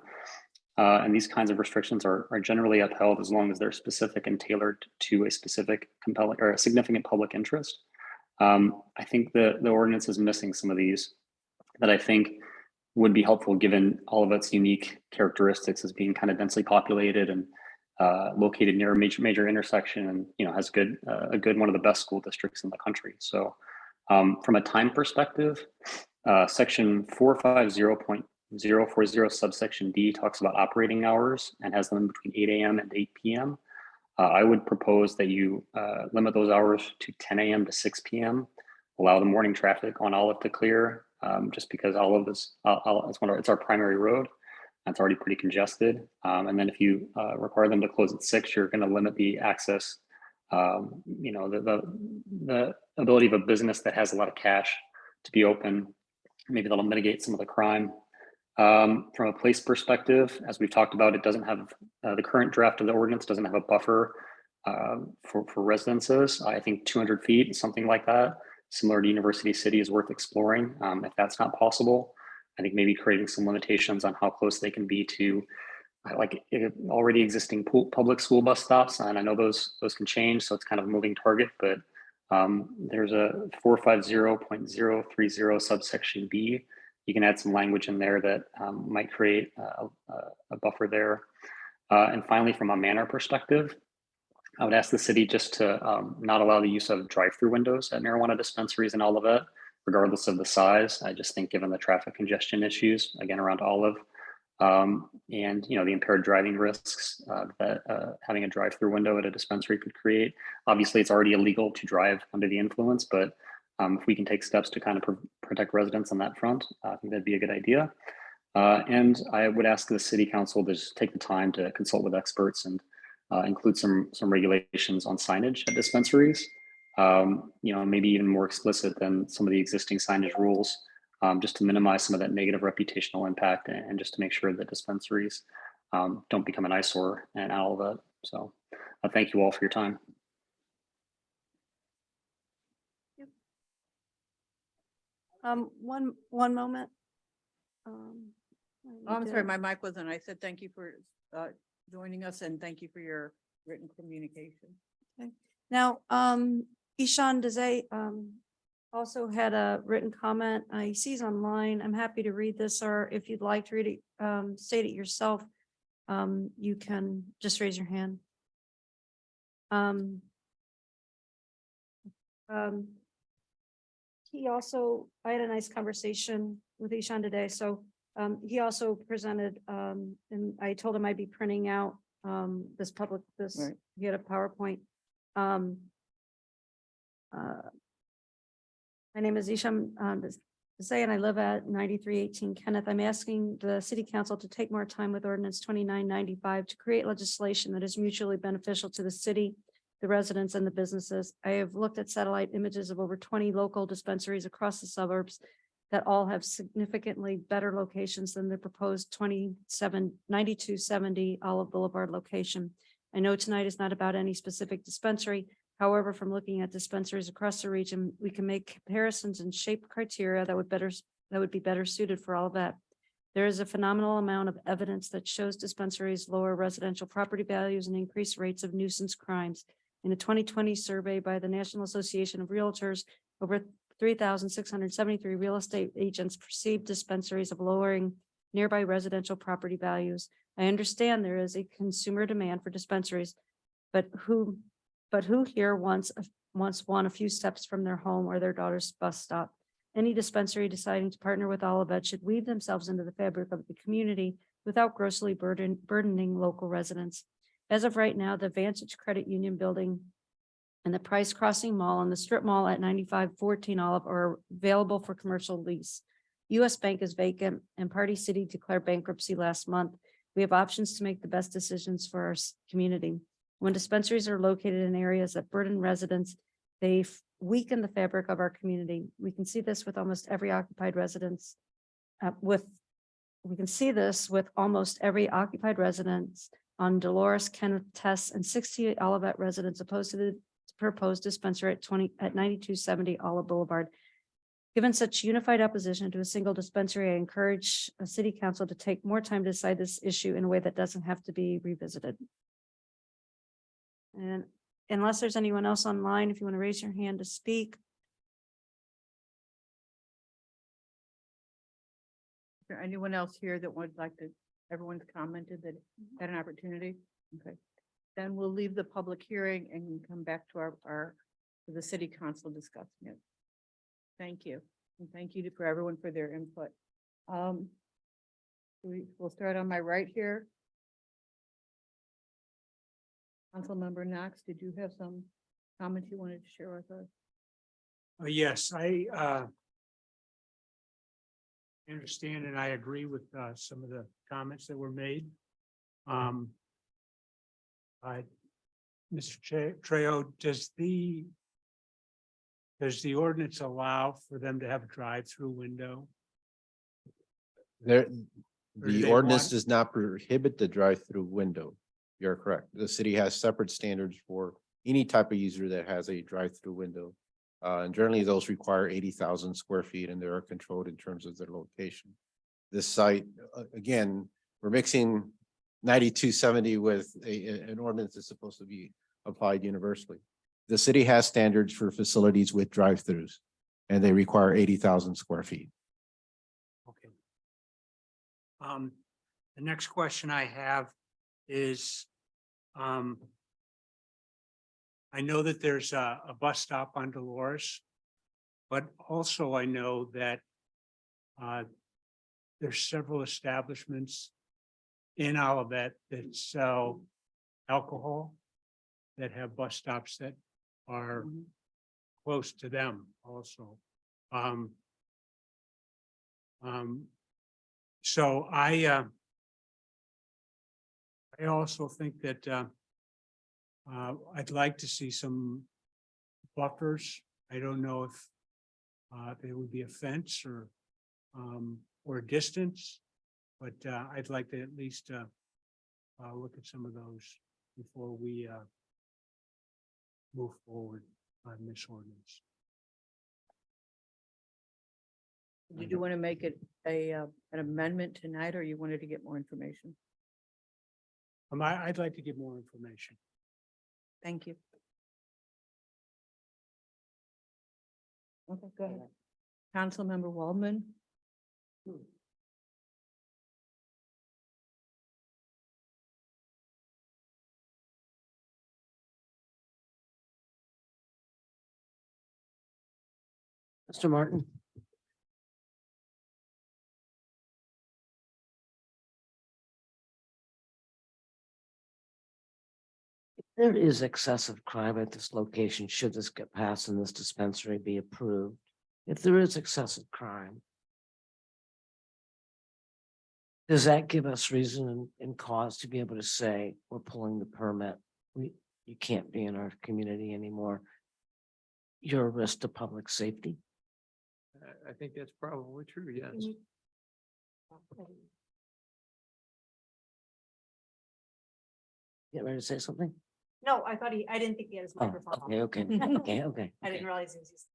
And these kinds of restrictions are generally upheld as long as they're specific and tailored to a specific compelling or a significant public interest. I think the ordinance is missing some of these that I think would be helpful given all of its unique characteristics as being kind of densely populated and located near a major intersection, and has a good one of the best school districts in the country. So from a time perspective, section 450.040 subsection D talks about operating hours and has them between 8 a.m. and 8 p.m. I would propose that you limit those hours to 10 a.m. to 6 p.m. Allow the morning traffic on Olive to clear, just because Olive is it's our primary road. That's already pretty congested. And then if you require them to close at 6, you're going to limit the access, the ability of a business that has a lot of cash to be open. Maybe that'll mitigate some of the crime. From a place perspective, as we've talked about, it doesn't have the current draft of the ordinance doesn't have a buffer for residences. I think 200 feet, something like that, similar to University City, is worth exploring. If that's not possible, I think maybe creating some limitations on how close they can be to already existing public school bus stops. And I know those can change, so it's kind of a moving target, but there's a 450.030 subsection B. You can add some language in there that might create a buffer there. And finally, from a manner perspective, I would ask the city just to not allow the use of drive-through windows at marijuana dispensaries in Olivet, regardless of the size. I just think given the traffic congestion issues, again, around Olive, and the impaired driving risks that having a drive-through window at a dispensary could create. Obviously, it's already illegal to drive under the influence, but if we can take steps to kind of protect residents on that front, I think that'd be a good idea. And I would ask the city council to just take the time to consult with experts and include some regulations on signage at dispensaries. Maybe even more explicit than some of the existing signage rules, just to minimize some of that negative reputational impact and just to make sure that dispensaries don't become an eyesore and all of that. So thank you all for your time. One moment. Oh, I'm sorry, my mic wasn't. I said thank you for joining us and thank you for your written communication. Now, Ishan Dezay, also had a written comment. He sees online. I'm happy to read this, or if you'd like to read it, state it yourself. You can just raise your hand. He also, I had a nice conversation with Ishan today, so he also presented, and I told him I'd be printing out this, Right. he had a PowerPoint. My name is Isham Desai, and I live at 9318 Kenneth. I'm asking the city council to take more time with ordinance 2995 to create legislation that is mutually beneficial to the city, the residents, and the businesses. I have looked at satellite images of over 20 local dispensaries across the suburbs that all have significantly better locations than the proposed 9270 Olive Boulevard location. I know tonight is not about any specific dispensary. However, from looking at dispensaries across the region, we can make comparisons and shape criteria that would be better suited for all of that. There is a phenomenal amount of evidence that shows dispensaries lower residential property values and increase rates of nuisance crimes. In a 2020 survey by the National Association of Realtors, over 3,673 real estate agents perceived dispensaries of lowering nearby residential property values. I understand there is a consumer demand for dispensaries, but who here wants one a few steps from their home or their daughter's bus stop? Any dispensary deciding to partner with Olivet should weave themselves into the fabric of the community without grossly burdening local residents. As of right now, the Vantage Credit Union building and the Price Crossing Mall and the Strip Mall at 9514 Olive are available for commercial lease. US Bank is vacant and Party City declared bankruptcy last month. We have options to make the best decisions for our community. When dispensaries are located in areas that burden residents, they weaken the fabric of our community. We can see this with almost every occupied residence. We can see this with almost every occupied residence on Dolores, Kenneth, Tess, and 68 Olivet residents opposed to the proposed dispensary at 9270 Olive Boulevard. Given such unified opposition to a single dispensary, I encourage a city council to take more time to decide this issue in a way that doesn't have to be revisited. And unless there's anyone else online, if you want to raise your hand to speak. Is there anyone else here that would like to, everyone's commented that had an opportunity? Okay. Then we'll leave the public hearing and come back to to the city council discussing it. Thank you. And thank you for everyone for their input. We'll start on my right here. Councilmember Knox, did you have some comments you wanted to share with us? Yes, I understand and I agree with some of the comments that were made. Mr. Trejo, does the ordinance allow for them to have a drive-through window? There, Or do the they ordinance want- does not prohibit the drive-through window. You're correct. The city has separate standards for any type of user that has a drive-through window. And generally those require 80,000 square feet and they are controlled in terms of their location. This site, again, we're mixing 9270 with an ordinance that's supposed to be applied universally. The city has standards for facilities with drive-throughs and they require 80,000 square feet. Okay. The next question I have is, I know that there's a bus stop on Dolores, but also I know that there's several establishments in Olivet that sell alcohol that have bus stops that are close to them also. So I also think that I'd like to see some buffers. I don't know if there would be a fence or a distance, but I'd like to at least look at some of those before we move forward on this ordinance. Did you want to make it an amendment tonight, or you wanted to get more information? I'd like to get more information. Thank you. Okay, go ahead. Councilmember Waldman? Mr. Martin? If there is excessive crime at this location, should this get passed and this dispensary be approved, if there is excessive crime, does that give us reason and cause to be able to say, we're pulling the permit? You can't be in our community anymore. You're a risk to public safety. I think that's probably true, yes. Get ready to say something? No, I didn't think he had his Oh, okay, okay, okay. I didn't realize he was.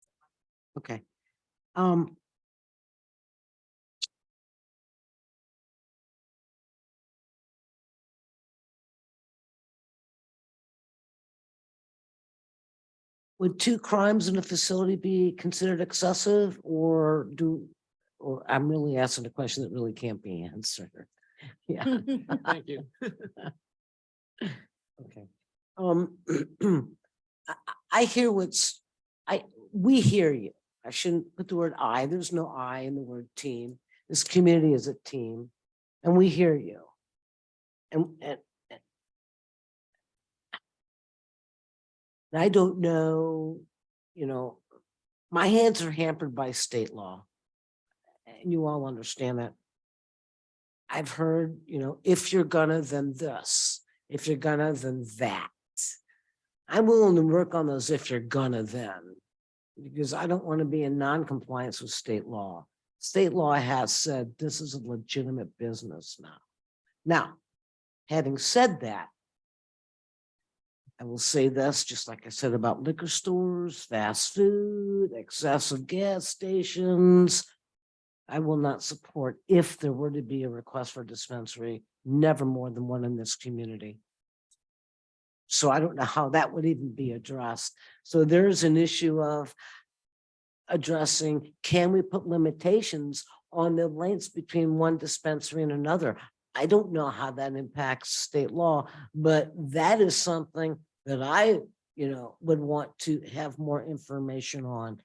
Okay. Would 2 crimes in a facility be considered excessive or I'm really asking a question that really can't be answered. Yeah. Thank you. Okay. I hear we hear you. I shouldn't put the word I. There's no I in the word team. This community is a team and we hear you. And I don't know, my hands are hampered by state law. And you all understand that. I've heard, if you're gonna, then this. If you're gonna, then that. I'm willing to work on those if you're gonna, then. Because I don't want to be in non-compliance with state law. State law has said this is a legitimate business now. Now, having said that, I will say this, just like I said about liquor stores, fast food, excessive gas stations. I will not support, if there were to be a request for a dispensary, never more than one in this community. So I don't know how that would even be addressed. So there's an issue of addressing, can we put limitations on the lengths between one dispensary and another? I don't know how that impacts state law, but that is something that I, would want to have more information on.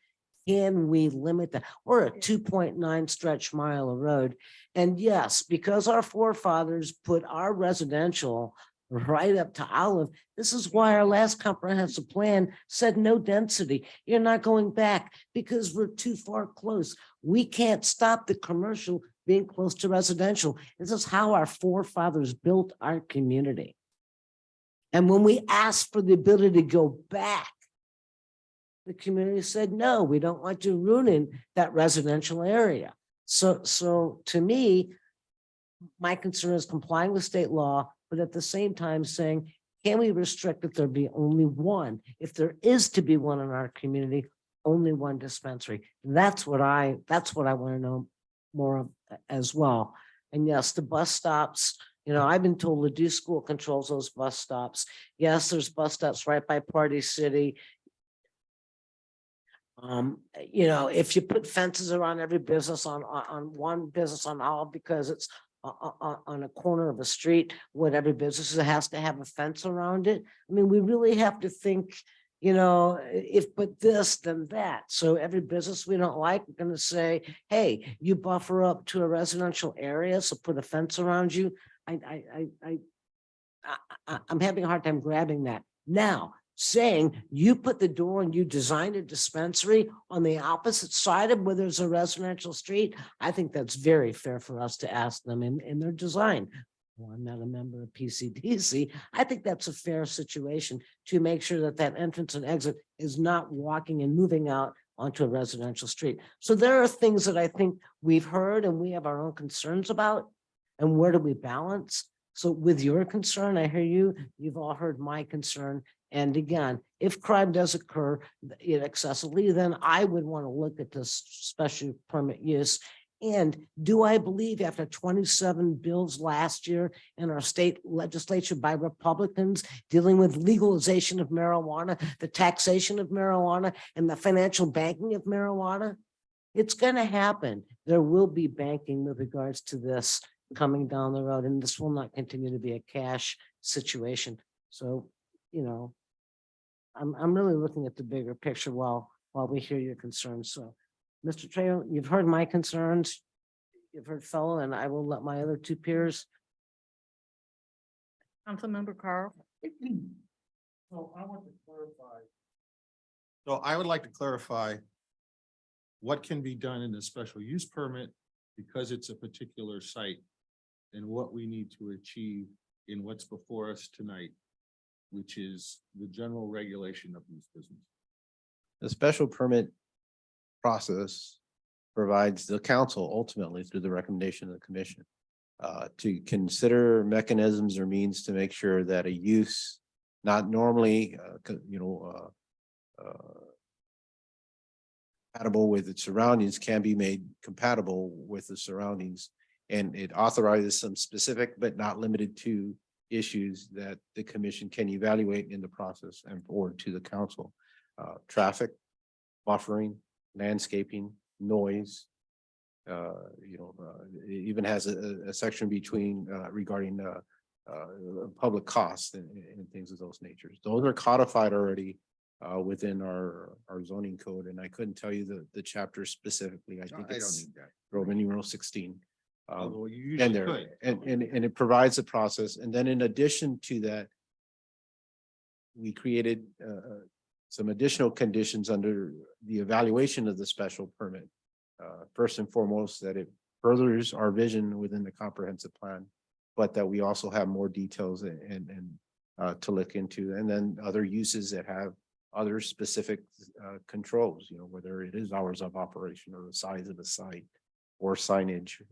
Can we limit that? We're a 2.9 stretch mile of road. And yes, because our forefathers put our residential right up to Olive, this is why our last comprehensive plan said no density. You're not going back because we're too far close. We can't stop the commercial being close to residential. This is how our forefathers built our community. And when we asked for the ability to go back, the community said, no, we don't want you ruining that residential area. So to me, my concern is complying with state law, but at the same time saying, can we restrict that there be only one? If there is to be one in our community, only one dispensary. That's what I want to know more of as well. And yes, the bus stops, I've been told Ladue School controls those bus stops. Yes, there's bus stops right by Party City. If you put fences around every business on one business on all because it's on a corner of a street, what every business has to have a fence around it. I mean, we really have to think, if but this, then that. So every business we don't like, we're going to say, hey, you buffer up to a residential area, so put a fence around you. I'm having a hard time grabbing that. Now, saying you put the door and you designed a dispensary on the opposite side of where there's a residential street, I think that's very fair for us to ask them in their design. Well, I'm not a member of PCDC. I think that's a fair situation to make sure that that entrance and exit is not walking and moving out onto a residential street. So there are things that I think we've heard and we have our own concerns about. And where do we balance? So with your concern, I hear you, you've all heard my concern. And again, if crime does occur excessively, then I would want to look at this special permit use. And do I believe after 27 bills last year in our state legislature by Republicans dealing with legalization of marijuana, the taxation of marijuana, and the financial banking of marijuana? It's gonna happen. There will be banking with regards to this coming down the road, and this will not continue to be a cash situation. So, you know, I'm really looking at the bigger picture while we hear your concerns. So, Mr. Trejo, you've heard my concerns. You've heard fellow, and I will let my other two peers. Councilmember Carl. So I want to clarify. So I would like to clarify what can be done in the special use permit because it's a particular site and what we need to achieve in what's before us tonight, which is the general regulation of these businesses. The special permit process provides the council ultimately through the recommendation of the commission to consider mechanisms or means to make sure that a use not normally, compatible with its surroundings can be made compatible with the surroundings. And it authorizes some specific but not limited to issues that the commission can evaluate in the process and forward to the council. Traffic, buffering, landscaping, noise. It even has a section between regarding public costs and things of those natures. Those are codified already within our zoning code, and I couldn't tell you the chapter specifically. I think it's Roman numeral 16. Although you And usually there, could. and it provides a process. And then in addition to that, we created some additional conditions under the evaluation of the special permit. First and foremost, that it furthers our vision within the comprehensive plan, but that we also have more details and to look into. And then other uses that have other specific controls, whether it is hours of operation or the size of the site or signage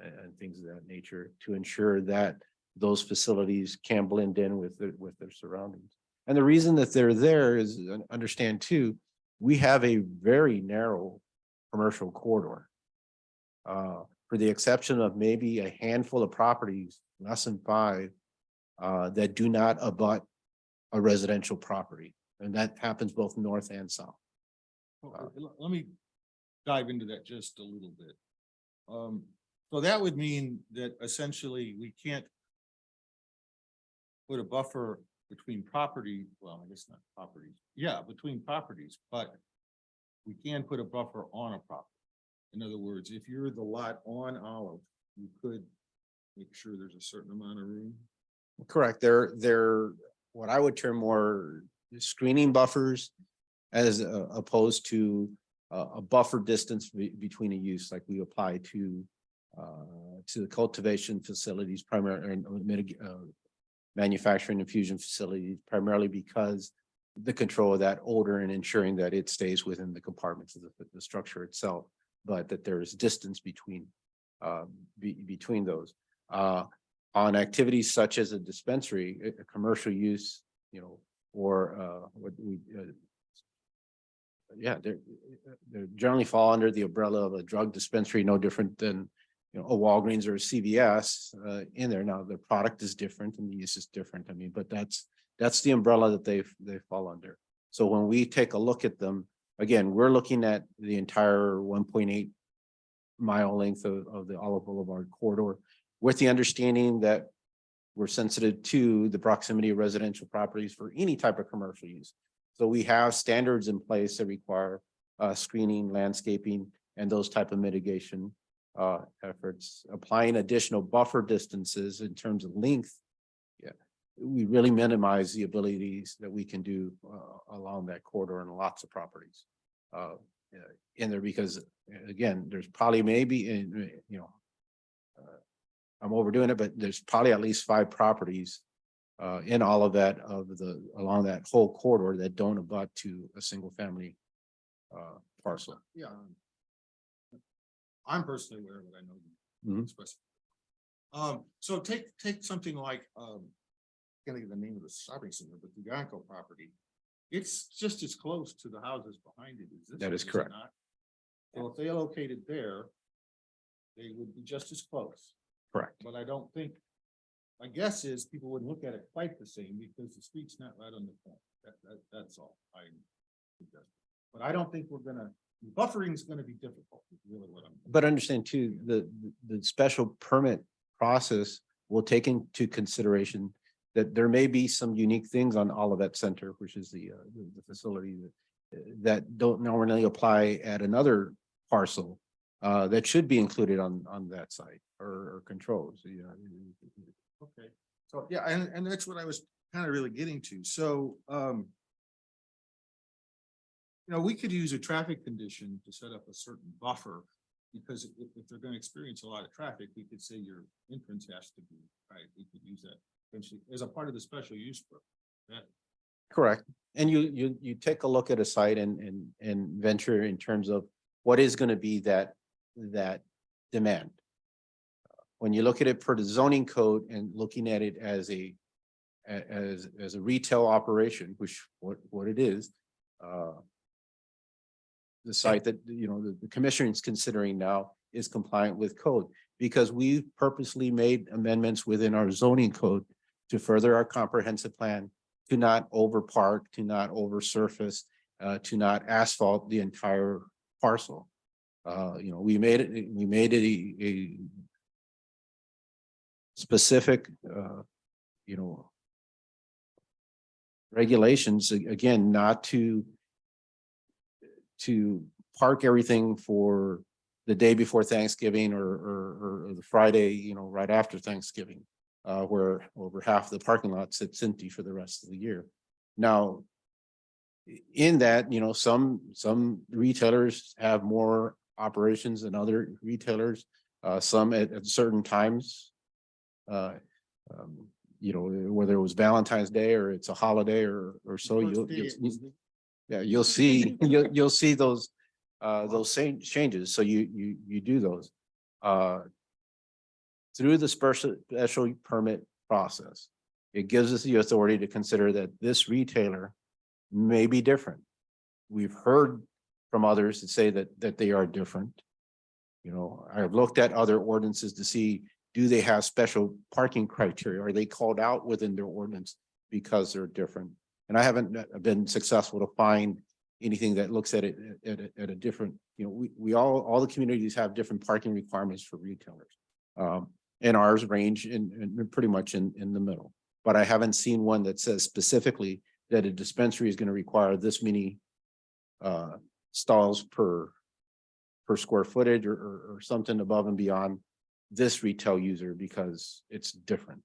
and things of that nature to ensure that those facilities can blend in with their surroundings. And the reason that they're there is understand too, we have a very narrow commercial corridor. For the exception of maybe a handful of properties, less than 5, that do not abut a residential property. And that happens both north and south. Let me dive into that just a little bit. So that would mean that essentially we can't put a buffer between property, well, I guess not properties. Yeah, between properties, but we can put a buffer on a property. In other words, if you're the lot on Olive, you could make sure there's a certain amount of room. Correct. They're what I would term more screening buffers as opposed to a buffer distance between a use like we apply to the cultivation facilities, primarily manufacturing infusion facilities, primarily because the control of that odor and ensuring that it stays within the compartments of the structure itself, but that there is distance between between those. On activities such as a dispensary, a commercial use, or what we they generally fall under the umbrella of a drug dispensary, no different than a Walgreens or a CVS in there. Now the product is different and the use is different. I mean, but that's the umbrella that they fall under. So when we take a look at them, again, we're looking at the entire 1.8 mile length of the Olive Boulevard corridor with the understanding that we're sensitive to the proximity of residential properties for any type of commercial use. So we have standards in place that require screening, landscaping, and those type of mitigation efforts. Applying additional buffer distances in terms of length, we really minimize the abilities that we can do along that corridor and lots of properties in there, because again, there's probably maybe I'm overdoing it, but there's probably at least 5 properties in all of that along that whole corridor that don't abut to a single family parcel. Yeah. I'm personally aware of it, I know. Mhm. So take something like can't think of the name of the shopping center, but the Yonko property. It's just as close to the houses behind it as this. That one, is it correct. not? So if they located there, they would be just as close. Correct. But I don't think, my guess is people wouldn't look at it quite the same because the street's not right on the point. That's all I suggest. But I don't think we're gonna, buffering is gonna be difficult, is really what I'm. But understand too, the special permit process will take into consideration that there may be some unique things on Olivet Center, which is the facility that don't normally apply at another parcel that should be included on that site or controls, you know. Okay, so, yeah, and that's what I was kind of really getting to, so, you know, we could use a traffic condition to set up a certain buffer. Because if they're gonna experience a lot of traffic, we could say your entrance has to be, right, we could use that essentially as a part of the special use. That, Correct. And you take a look at a site and venture in terms of what is going to be that demand. When you look at it per the zoning code and looking at it as a retail operation, which what it is, the site that, you know, the commission is considering now is compliant with code because we purposely made amendments within our zoning code to further our comprehensive plan, to not over park, to not over surface, to not asphalt the entire parcel. You know, we made it a specific, you know, regulations, again, not to park everything for the day before Thanksgiving or the Friday, you know, right after Thanksgiving, where over half the parking lot sits empty for the rest of the year. Now, in that, you know, some retailers have more operations than other retailers, some at certain times. You know, whether it was Valentine's Day or it's a holiday or so, you'll see those same changes. So you do those through the special permit process. It gives us the authority to consider that this retailer may be different. We've heard from others that say that they are different. You know, I've looked at other ordinances to see, do they have special parking criteria? Are they called out within their ordinance because they're different? And I haven't been successful to find anything that looks at it at a different, you know, we all the communities have different parking requirements for retailers. And ours range in pretty much in the middle. But I haven't seen one that says specifically that a dispensary is going to require this many stalls per square footage or something above and beyond this retail user because it's different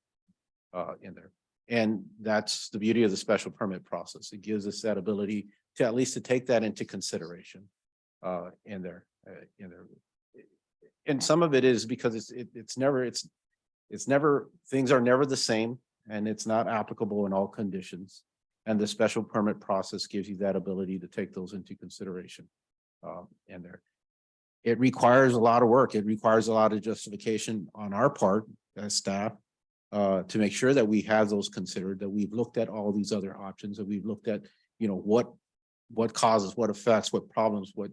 in there. And that's the beauty of the special permit process. It gives us that ability to at least to take that into consideration in there. And some of it is because it's never, things are never the same and it's not applicable in all conditions. And the special permit process gives you that ability to take those into consideration in there. It requires a lot of work. It requires a lot of justification on our part as staff to make sure that we have those considered, that we've looked at all these other options, that we've looked at, you know, what causes, what effects, what problems, what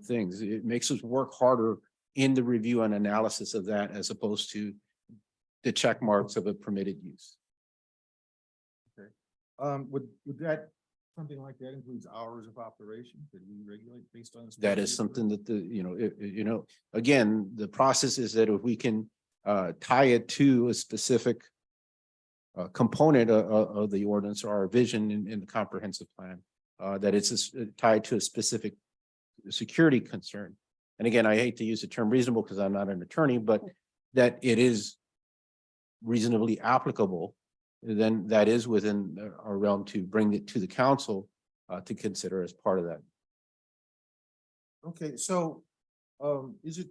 things. It makes us work harder in the review and analysis of that as opposed to the check marks of a permitted use. Would that, something like that includes hours of operation? Could we regulate based on? That is something that again, the process is that if we can tie it to a specific component of the ordinance or our vision in the comprehensive plan, that it's tied to a specific security concern. And again, I hate to use the term reasonable because I'm not an attorney, but that it is reasonably applicable, then that is within our realm to bring it to the council to consider as part of that. Okay, so is it,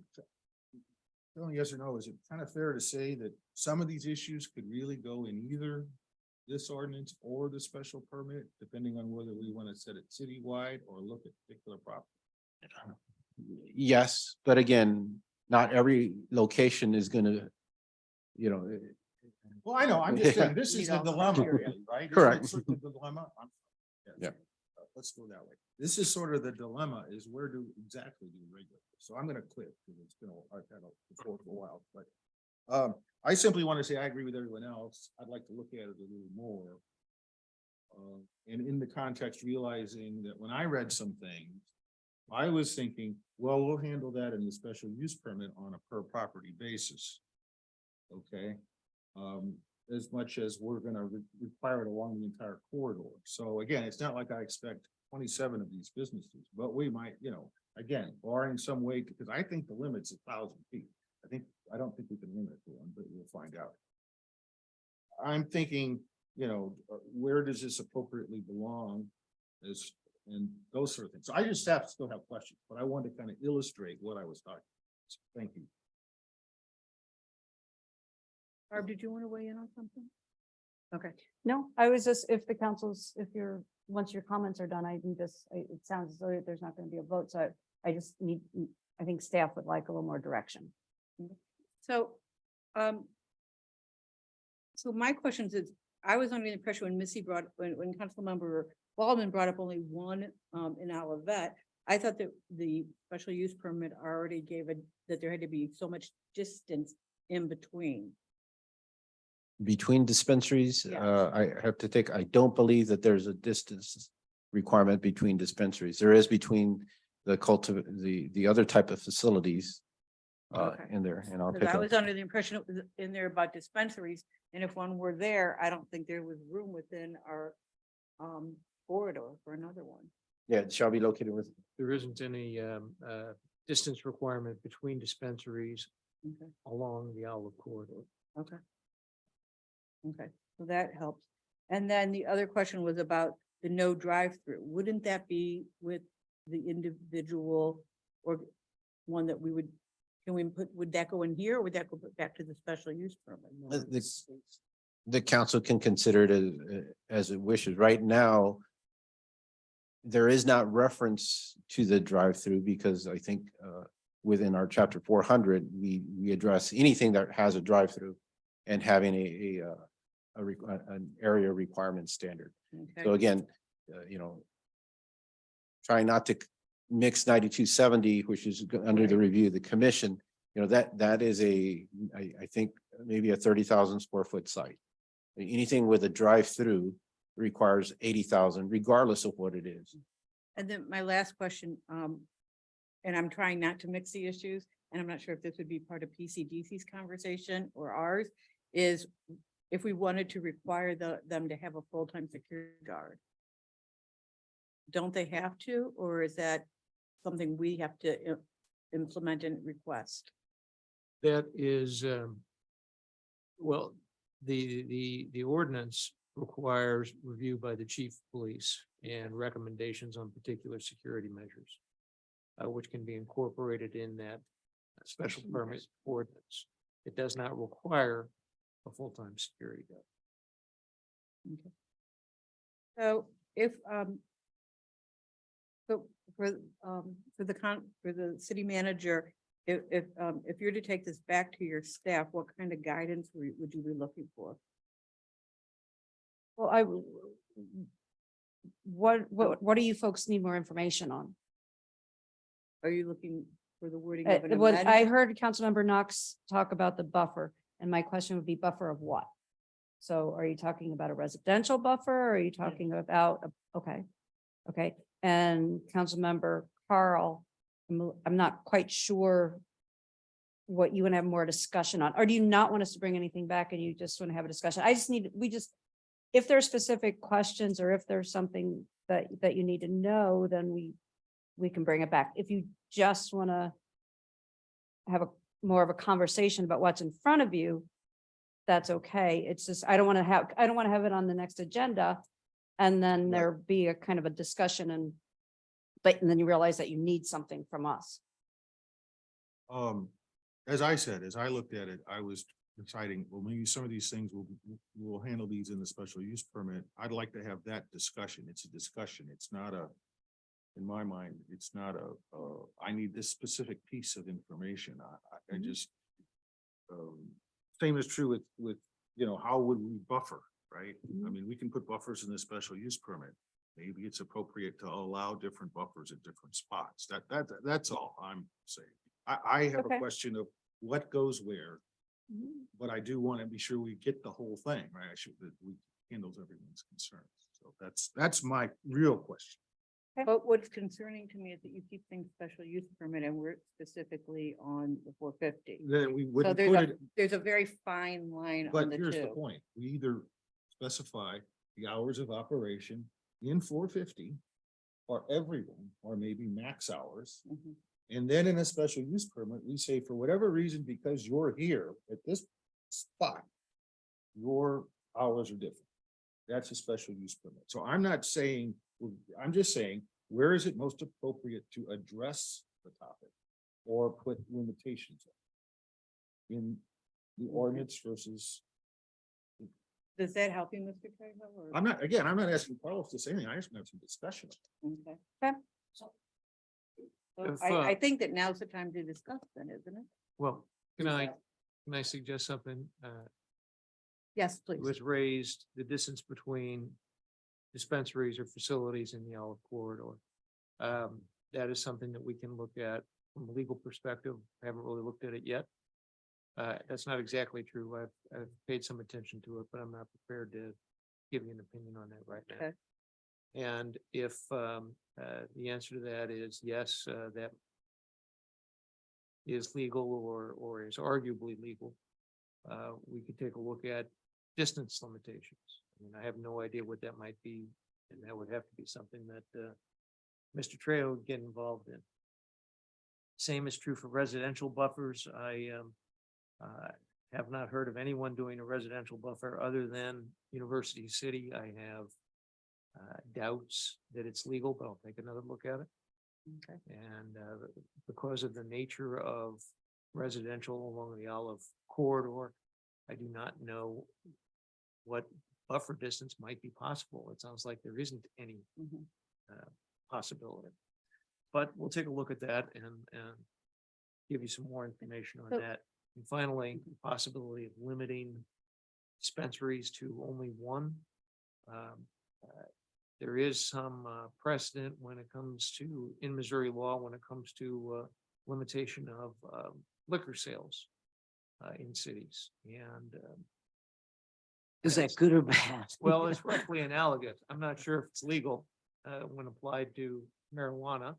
yes or no, is it kind of fair to say that some of these issues could really go in either this ordinance or the special permit, depending on whether we want to set it citywide or look at particular property? Yes, but again, not every location is going to, you know, Well, I know, I'm just saying, this Need is the all the dilemma, criteria. right? Isn't Correct. it sort of the dilemma? Yeah. Let's go that way. This is sort of the dilemma is where do exactly do you regulate? this? So I'm gonna click, because it's been, I've had a for a while, but I simply want to say I agree with everyone else. I'd like to look at it a little more. And in the context, realizing that when I read some things, I was thinking, well, we'll handle that in the special use permit on a per property basis. Okay, as much as we're gonna require it along the entire corridor. So again, it's not like I expect 27 of these businesses, but we might, again, barring some way, because I think the limit's 1,000 feet. I don't think we can limit it to one, but we'll find out. I'm thinking, where does this appropriately belong and those sort of things. So I just still have questions, but I want to kind of illustrate what I was talking about. So thank you. Barb, did you want to weigh in on something? Okay. No, I was just, if the council's, once your comments are done, it sounds as though there's not going to be a vote, so I just need, I think staff would like a little more direction. So, so my questions is, I was under the impression when Missy when Councilmember Baldwin brought up only one in Olivet, I thought that the special use permit already gave that there had to be so much distance in between. Between dispensaries, Yeah. I don't believe that there's a distance requirement between dispensaries. There is between the other type of facilities Okay. in there, and I'll Because take I a was under the impression it was in there about dispensaries, and if one were there, I don't think there was room within our corridor for another one. yeah, it shall be located with. There isn't any distance requirement between dispensaries Okay. along the olive corridor. Okay. Okay, so that helps. And then the other question was about the no drive-through. Wouldn't that be with the individual or one that we would, would that go in here or would that go back to the special use permit? The council can consider it as it wishes. Right now, there is not reference to the drive-through because I think within our chapter 400, we address anything that has a drive-through and having an area requirement standard. Okay. So again, trying not to mix 9270, which is under the review of the commission, that is I think maybe a 30,000 square foot site. Anything with a drive-through requires 80,000, regardless of what it is. And then my last question, and I'm trying not to mix the issues, and I'm not sure if this would be part of PCDC's conversation or ours, is if we wanted to require them to have a full-time security guard. Don't they have to, or is that something we have to implement and request? That is, well, the ordinance requires review by the chief of police and recommendations on particular security measures, which can be incorporated in that special permit ordinance. It does not require a full-time security guard. Okay. So if, so for the city manager, if you're to take this back to your staff, what kind of guidance would you be looking for? Well, what do you folks need more information on? Are you looking for the wording of an What I amendment? heard Councilmember Knox talk about the buffer, and my question would be buffer of what? So are you talking about a residential buffer? Or are you talking about, okay, and Councilmember Carl, I'm not quite sure what you want to have more discussion on, or do you not want us to bring anything back and you just want to have a discussion? If there's specific questions or if there's something that you need to know, then we can bring it back. If you just want to have more of a conversation about what's in front of you, that's okay. It's just, I don't want to have it on the next agenda. And then there be a kind of a discussion and then you realize that you need something from us. As I said, as I looked at it, I was deciding, well, maybe some of these things we'll handle these in the special use permit. I'd like to have that discussion. It's a discussion. It's not in my mind, it's not I need this specific piece of information. I just, same is true with you know, how would we buffer, right? I Mhm. mean, we can put buffers in the special use permit. Maybe it's appropriate to allow different buffers at different spots. That's all I'm saying. I have a Okay. question of what goes where, Mhm. but I do want to be sure we get the whole thing, right? I should, that we handles everyone's concerns. So that's my real question. But what's concerning to me is that you keep things special use permit and we're specifically on the 450. Then we So wouldn't there's put a, it, there's a very fine line on but the here's the two. point. We either specify the hours of operation in 450 for everyone, or maybe max hours. Mhm. And then in a special use permit, we say for whatever reason, because you're here at this spot, your hours are different. That's a special use permit. So I'm not saying, I'm just saying, where is it most appropriate to address the topic? Or put limitations on in the ordinance versus, Does that help you, Mr. Trejo? or- I'm not asking Carlos to say anything. I just want to have some discussion. Okay. Okay. So If, I think that now's the time to discuss then, isn't it? Well, can I suggest something? Yes, It please. was raised, the distance between dispensaries or facilities in the Olive Corridor. That is something that we can look at from a legal perspective. I haven't really looked at it yet. That's not exactly true. I've paid some attention to it, but I'm not prepared to give you an opinion on that right now. Okay. And if the answer to that is yes, that is legal or is arguably legal, we could take a look at distance limitations. I mean, I have no idea what that might be, and that would have to be something that Mr. Trejo would get involved in. Same is true for residential buffers. I have not heard of anyone doing a residential buffer other than University City. I have doubts that it's legal, but I'll take another look at it. Okay. And because of the nature of residential along the Olive Corridor, I do not know what buffer distance might be possible. It sounds like there isn't any Mhm. possibility. But we'll take a look at that and give you some more information on So- that. And finally, the possibility of limiting dispensaries to only one. There is some precedent when it comes to, in Missouri law, when it comes to limitation of liquor sales in cities. And Is that good or bad? well, it's roughly analogous. I'm not sure if it's legal when applied to marijuana.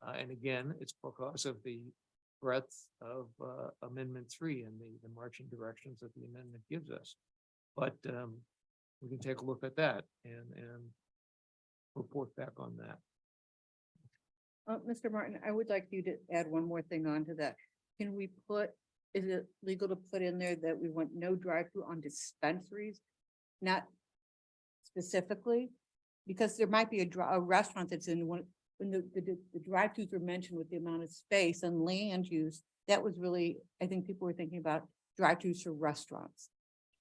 And again, it's because of the breadth of Amendment 3 and the marching directions that the amendment gives us. But we can take a look at that and report back on that. Mr. Martin, I would like you to add one more thing onto that. Can we put, is it legal to put in there that we want no drive-through on dispensaries? Not specifically, because there might be a restaurant that's in one, when the drive-throughs were mentioned with the amount of space and land use, that was really, I think people were thinking about drive-throughs for restaurants.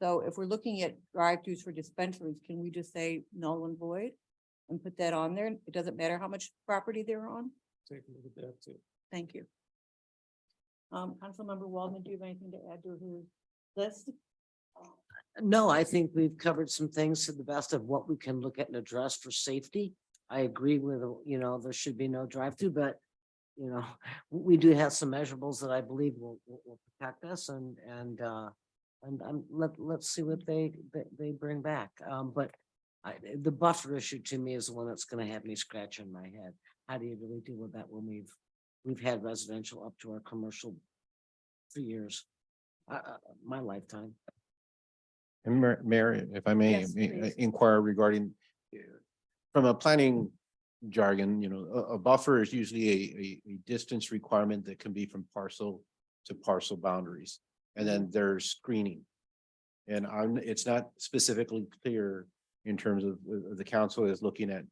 So if we're looking at drive-throughs for dispensaries, can we just say null and void? And put that on there? It doesn't matter how much property they're on? Take a look at that too. Thank you. Councilmember Waldman, do you have anything to add to his list? No, I think we've covered some things to the best of what we can look at and address for safety. I agree with, there should be no drive-through, but, we do have some measurables that I believe will protect us and let's see what they bring back. But the buffer issue to me is the one that's gonna have me scratching my head. How do you really deal with that when we've had residential up to our commercial for years? My lifetime. And Mayor, if I may Yes, please. inquire regarding, from a planning jargon, a buffer is usually a distance requirement that can be from parcel to parcel boundaries. And then there's screening. And it's not specifically clear in terms of the council is looking at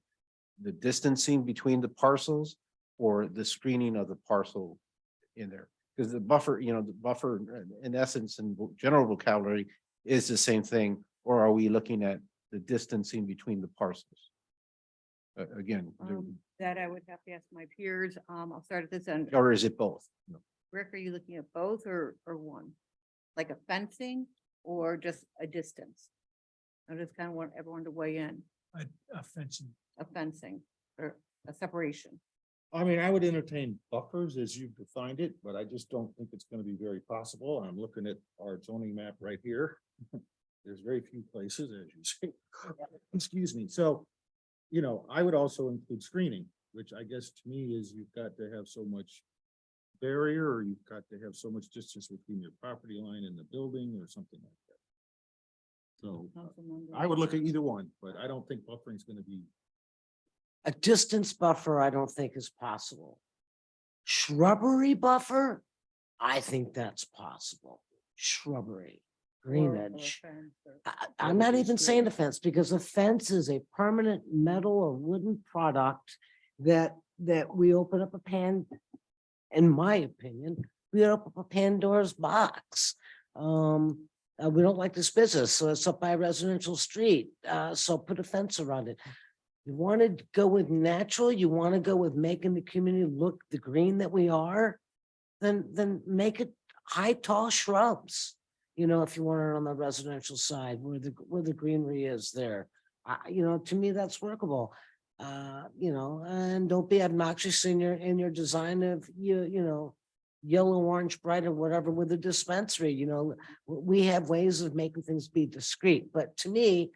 the distancing between the parcels or the screening of the parcel in there. Because the buffer, the buffer in essence and general vocabulary is the same thing, or are we looking at the distancing between the parcels? Again, That I would have to ask my peers. I'll start at this end. or is it both? Rick, are you looking at both or one? Like a fencing? or just a distance? I just kind of want everyone to weigh in, A fencing. a fencing or a separation. I mean, I would entertain buffers as you've defined it, but I just don't think it's gonna be very possible. I'm looking at our zoning map right here. There's very few places, as you say. Excuse me. So, you know, I would also include screening, which I guess to me is you've got to have so much barrier, or you've got to have so much distance between your property line and the building or something like that. So Councilmember. I would look at either one, but I don't think buffering is gonna be. A distance buffer, I don't think is possible. Shrubbery buffer, I think that's possible. Shrubbery, Or a greenage. fence or- I'm not even saying a fence because a fence is a permanent metal or wooden product that we open up a in my opinion, we open up a Pandora's box. We don't like this business, so it's up by a residential street. So put a fence around it. You want to go with natural, you want to go with making the community look the green that we are, then make it high, tall shrubs. You know, if you want it on the residential side where the greenery is there. You know, to me, that's workable. You know, and don't be obnoxious in your design of you know, yellow, orange, bright, or whatever with the dispensary, you know, we have ways of making things be discreet, but to me,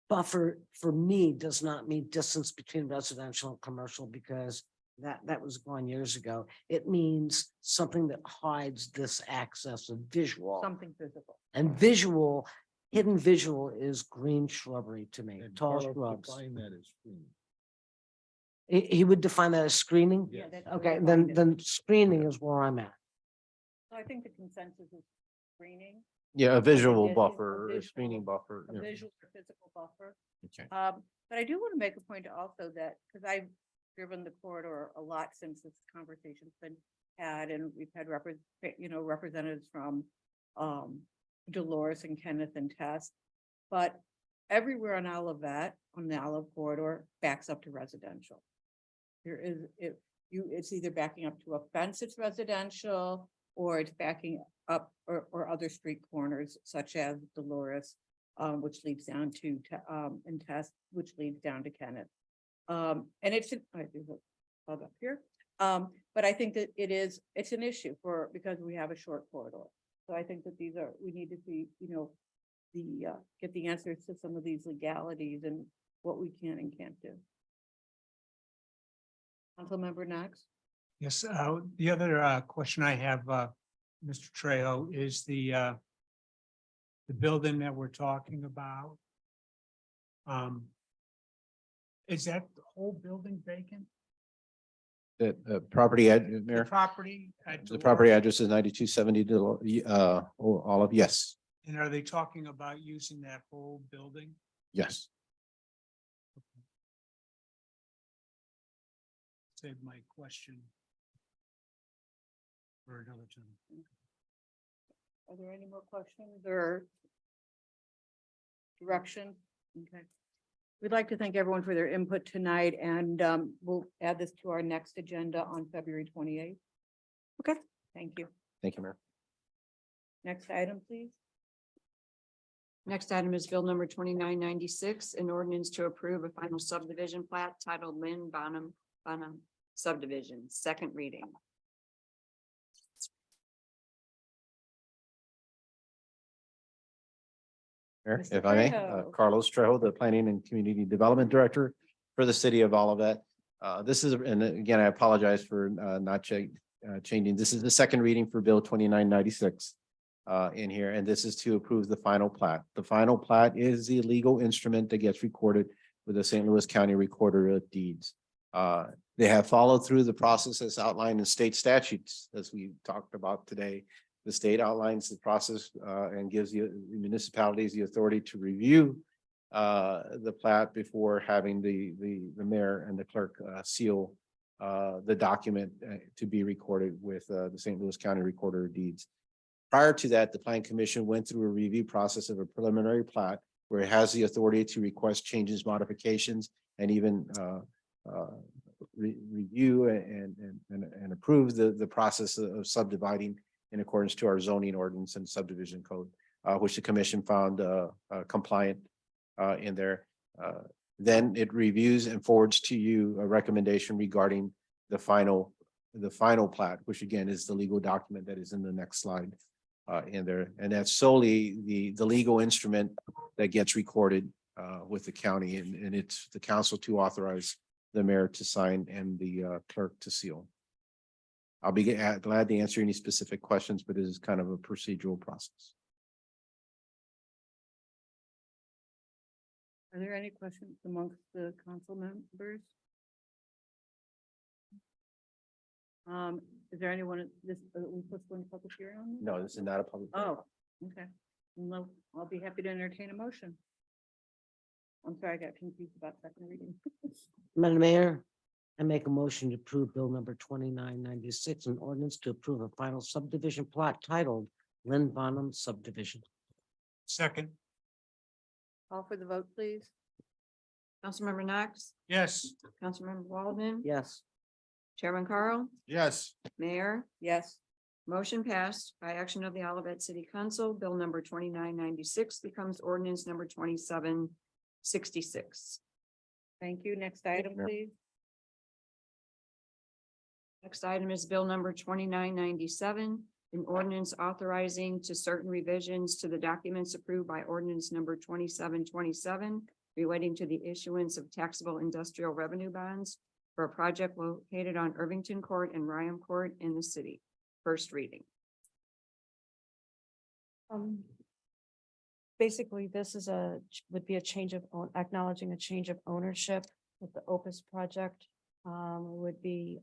buffer for me does not mean distance between residential and commercial because that was gone years ago. It means something that hides this access of visual. Something physical. And visual, hidden visual is green shrubbery to me, And tall Carlos shrubs. defined that as screening. He would define that as screening? Yes. that's Okay, what then, it is. then screening is where I'm at. So I think the consensus is screening, Yeah, a visual Yes, buffer, a a visual- screening buffer. a yeah. visual or physical buffer. Okay. But I do want to make a point also that, because I've driven the corridor a lot since this conversation's been had, and we've had representatives from Dolores and Kenneth and Tess. But everywhere on Olivet, on the Olive Corridor, backs up to residential. There is, it's either backing up to a fence, it's residential, or it's backing up or other street corners such as Dolores, which leads down to, and Tess, which leads down to Kenneth. And it's, there's a bug up here. But I think that it's an issue because we have a short corridor. So I think that we need to see, you know, get the answers to some of these legalities and what we can and can't do. Councilmember Knox? Yes, the other question I have, Mr. Trejo, is the building that we're talking about. Is that the whole building vacant? The property, The Mayor, property? at the property Dolores? address is 9270 Olive, yes, And are they talking about using that whole building? yes. Save my question for another time. Are there any more questions or direction? Okay. We'd like to thank everyone for their input tonight, and we'll add this to our next agenda on February 28th. Okay, thank you. Thank you, Mayor. Next item, please. Next item is bill number 2996, an ordinance to approve a final subdivision plat titled Lynn Bonham subdivision, second reading. Mayor, Mr. if I may, Trejo. Carlos Trejo, the Planning and Community Development Director for the city of Olivet. This is, and again, I apologize for not changing. This is the second reading for Bill 2996 in here, and this is to approve the final plat. The final plat is the legal instrument that gets recorded with the St. Louis County Recorder of Deeds. They have followed through the process as outlined in state statutes, as we talked about today. The state outlines the process and gives the municipalities the authority to review the plat before having the mayor and the clerk seal the document to be recorded with the St. Louis County Recorder of Deeds. Prior to that, the Plan Commission went through a review process of a preliminary plat where it has the authority to request changes, modifications, and even review and approve the process of subdividing in accordance to our zoning ordinance and subdivision code. which the commission found compliant in there. Then it reviews and forwards to you a recommendation regarding the final plat, which again is the legal document that is in the next slide in there. And that's solely the legal instrument that gets recorded with the county, and it's the council to authorize the mayor to sign and the clerk to seal. I'll be glad to answer any specific questions, but it is kind of a procedural process. Are there any questions amongst the council members? Is there anyone, this, we supposed to go into public hearing on this? No, this is not a public. Oh, okay. No, I'll be happy to entertain a motion. I'm sorry, I got confused about second reading. Madam Mayor, I make a motion to approve bill number 2996, an ordinance to approve a final subdivision plot titled Lynn Bonham subdivision. Second, Call for the vote, please. Councilmember Knox, yes. Councilmember Waldman. Yes. Chairman Carl, Yes. Mayor, Yes. motion passed by action of the Olivet City Council. Bill number 2996 becomes ordinance number 2766. Thank you. Next item, Mayor. please. Next item is bill number 2997, an ordinance authorizing to certain revisions to the documents approved by ordinance number 2727 relating to the issuance of taxable industrial revenue bonds for a project located on Irvington Court and Ryan Court in the city. First reading. Basically, this is would be a change of, acknowledging a change of ownership with the Opus project. Would be,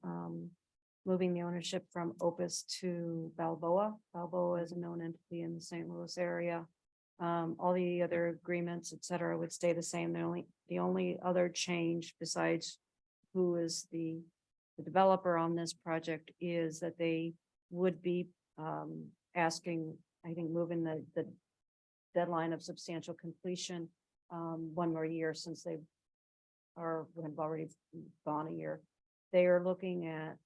moving the ownership from Opus to Balboa. Balboa is a known entity in the St. Louis area. All the other agreements, et cetera, would stay the same. The only other change besides who is the developer on this project is that they would be asking, I think, moving the deadline of substantial completion one more year, since they have already gone a year. They are looking at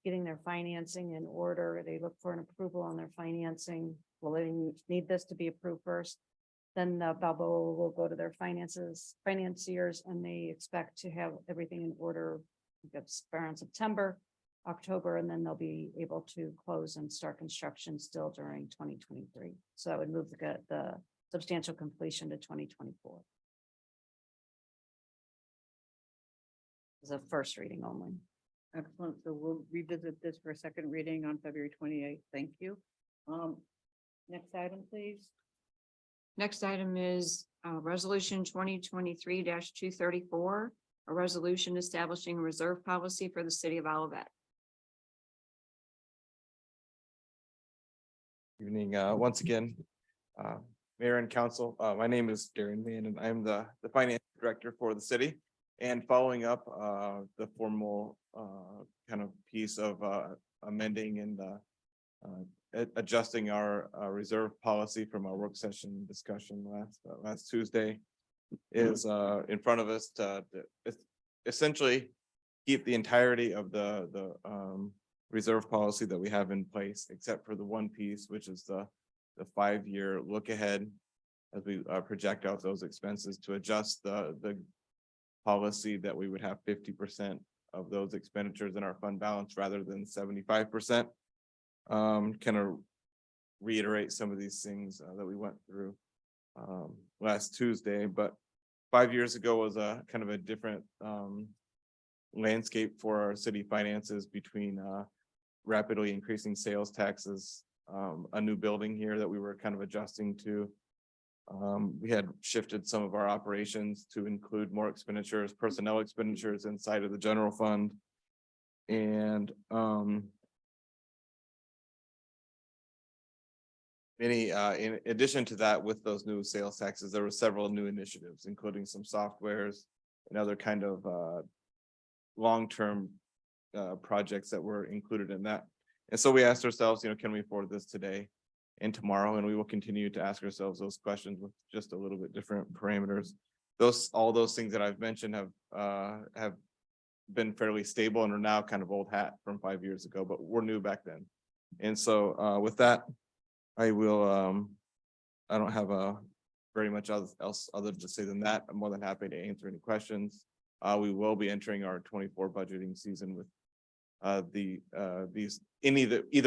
getting their financing in order. They look for an approval on their financing. Well, they need this to be approved first. Then Balboa will go to their financiers, and they expect to have everything in order. That's around September, October, and then they'll be able to close and start construction still during 2023. So that would move the substantial completion to 2024. Is a first reading only. Excellent. So we'll revisit this for a second reading on February 28th. Thank you. Next item, please. Next item is resolution 2023-234, a resolution establishing a reserve policy for the city of Olivet. Evening, once again, Mayor and Council. My name is Darren Mann, and I'm the Finance Director for the city. And following up the formal kind of piece of amending and adjusting our reserve policy from our work session discussion last Tuesday is in front of us to essentially keep the entirety of the reserve policy that we have in place, except for the one piece, which is the 5-year look ahead as we project out those expenses to adjust the policy that we would have 50% of those expenditures in our fund balance rather than 75%. Kind of reiterate some of these things that we went through last Tuesday, but 5 years ago was a kind of a different landscape for our city finances between rapidly increasing sales taxes, a new building here that we were kind of adjusting to. We had shifted some of our operations to include more expenditures, personnel expenditures inside of the general fund. And in addition to that, with those new sales taxes, there were several new initiatives, including some softwares and other kind of long-term projects that were included in that. And so we asked ourselves, can we afford this today and tomorrow? And we will continue to ask ourselves those questions with just a little bit different parameters. All those things that I've mentioned have been fairly stable and are now kind of old hat from 5 years ago, but we're new back then. And so with that, I will I don't have very much else other to say than that. I'm more than happy to answer any questions. We will be entering our 24 budgeting season with either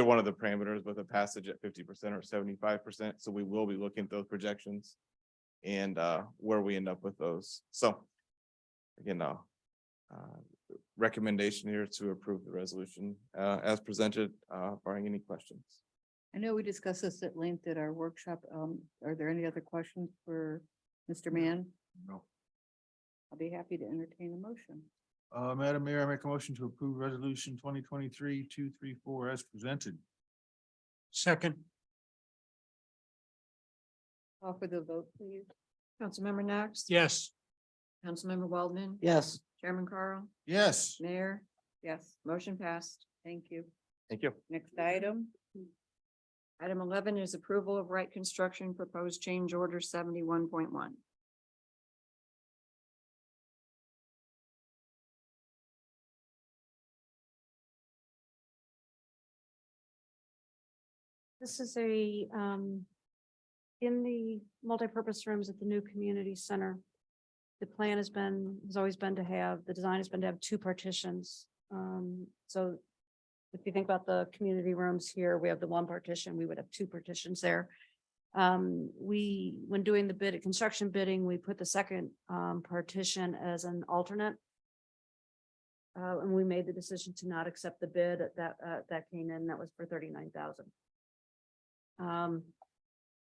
one of the parameters with a passage at 50% or 75%. So we will be looking at those projections and where we end up with those. So again, recommendation here to approve the resolution as presented, barring any questions. I know we discussed this at length at our workshop. Are there any other questions for Mr. Mann? No. I'll be happy to entertain a motion. Madam Mayor, I make a motion to approve resolution 2023-234 as presented. Second, Call for the vote, please. Councilmember Knox. yes. Councilmember Waldman. Yes. Chairman Carl. Yes. Mayor. Yes, Motion passed. thank you. Thank you. Next item. Item 11 is approval of Wright Construction proposed change order 71.1. This is in the multipurpose rooms at the new community center. The plan has always been to have, the design has been to have two partitions. So if you think about the community rooms here, we have the one partition, we would have two partitions there. When doing the construction bidding, we put the second partition as an alternate. And we made the decision to not accept the bid that came in, that was for 39,000.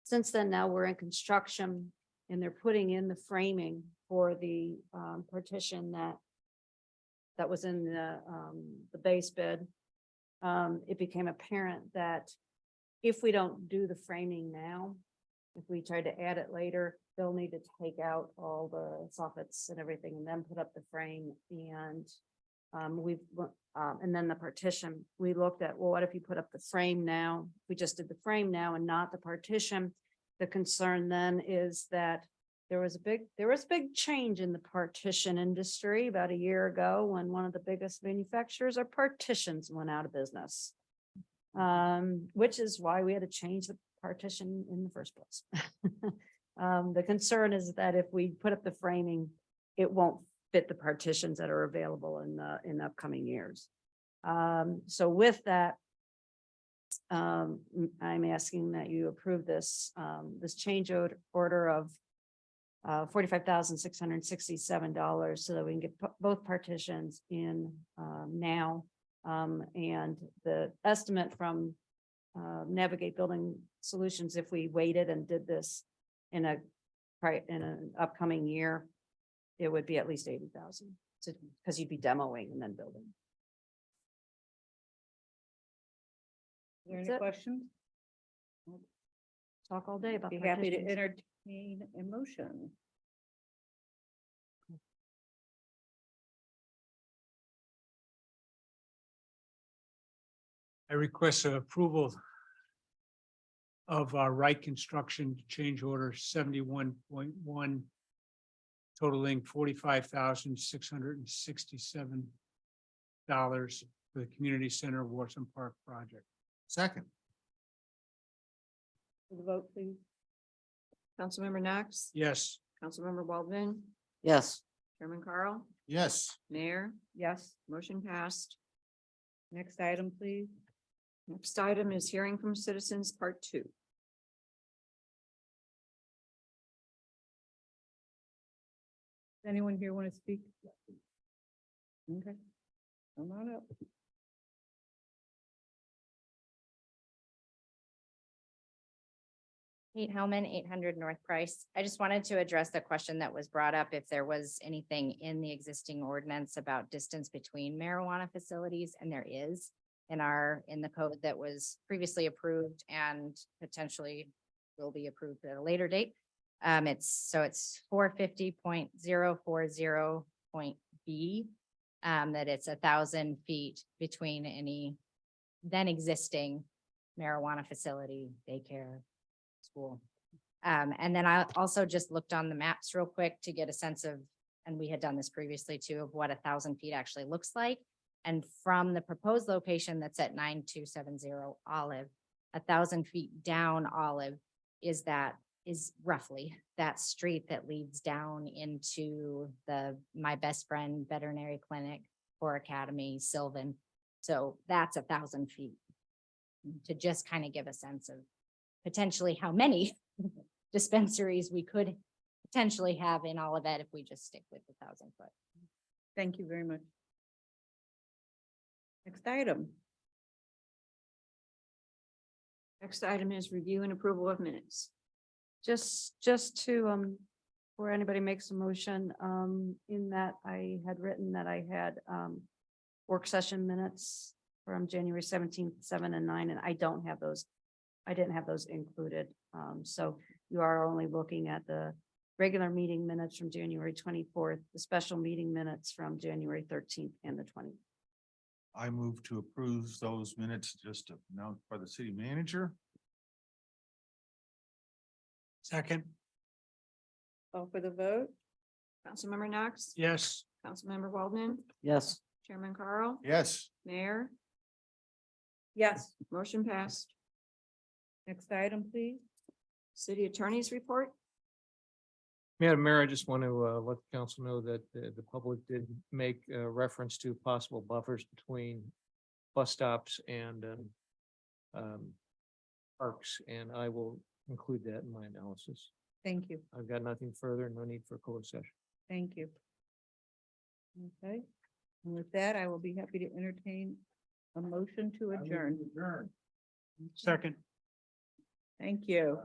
Since then, now we're in construction and they're putting in the framing for the partition that was in the base bid. It became apparent that if we don't do the framing now, if we try to add it later, they'll need to take out all the soffits and everything and then put up the frame and and then the partition. We looked at, well, what if you put up the frame now? We just did the frame now and not the partition. The concern then is that there was a big change in the partition industry about a year ago when one of the biggest manufacturers of partitions went out of business. Which is why we had to change the partition in the first place. The concern is that if we put up the framing, it won't fit the partitions that are available in upcoming years. So with that, I'm asking that you approve this change order of $45,667 so that we can get both partitions in now. And the estimate from Navigate Building Solutions, if we waited and did this in an upcoming year, it would be at least 80,000, because you'd be demoing and then building. Is there That's any it. questions? Talk all day about Be happy to partitions. entertain a motion. I request approval of Wright Construction change order 71.1 totaling $45,667 for the Community Center of Watson Park project. Second. For the vote, please. Councilmember Knox. Yes. Councilmember Waldman. Yes. Chairman Carl. Yes. Mayor. Yes, Motion passed. next item, please. Next item is hearing from citizens, part 2. Does anyone here want to speak? Okay, come on up. Kate Hellman, 800 North Price. I just wanted to address the question that was brought up, if there was anything in the existing ordinance about distance between marijuana facilities, and there is in the code that was previously approved and potentially will be approved at a later date. It's 450.040.b, that it's 1,000 feet between any then existing marijuana facility, daycare, school. And then I also just looked on the maps real quick to get a sense of, and we had done this previously too, of what 1,000 feet actually looks like. And from the proposed location that's at 9270 Olive, 1,000 feet down Olive is that is roughly that street that leads down into my best friend veterinary clinic, Core Academy, Sylvan. So that's 1,000 feet. To just kind of give a sense of potentially how many dispensaries we could potentially have in Olivet if we just stick with the 1,000 foot. Thank you very much. Next item. Next item is review and approval of minutes. Just to, before anybody makes a motion, in that I had written that I had, work session minutes from January 17th, 7 and 9, and I don't have those. I didn't have those included. So you are only looking at the regular meeting minutes from January 24th, the special meeting minutes from January 13th and the 20th. I move to approve those minutes just announced by the city manager. Second, Call for the vote. Councilmember Knox. yes. Councilmember Waldman, Yes. Chairman Carl, Yes. Mayor, Yes. motion passed. Next item, please. City Attorney's report. Madam Mayor, I just want to let the council know that the public did make reference to possible buffers between bus stops and parks, and I will include that in my analysis. Thank you. I've got nothing further, no need for closed session. Thank you. Okay, and with that, I will be happy to entertain a motion to adjourn. Second. Thank you.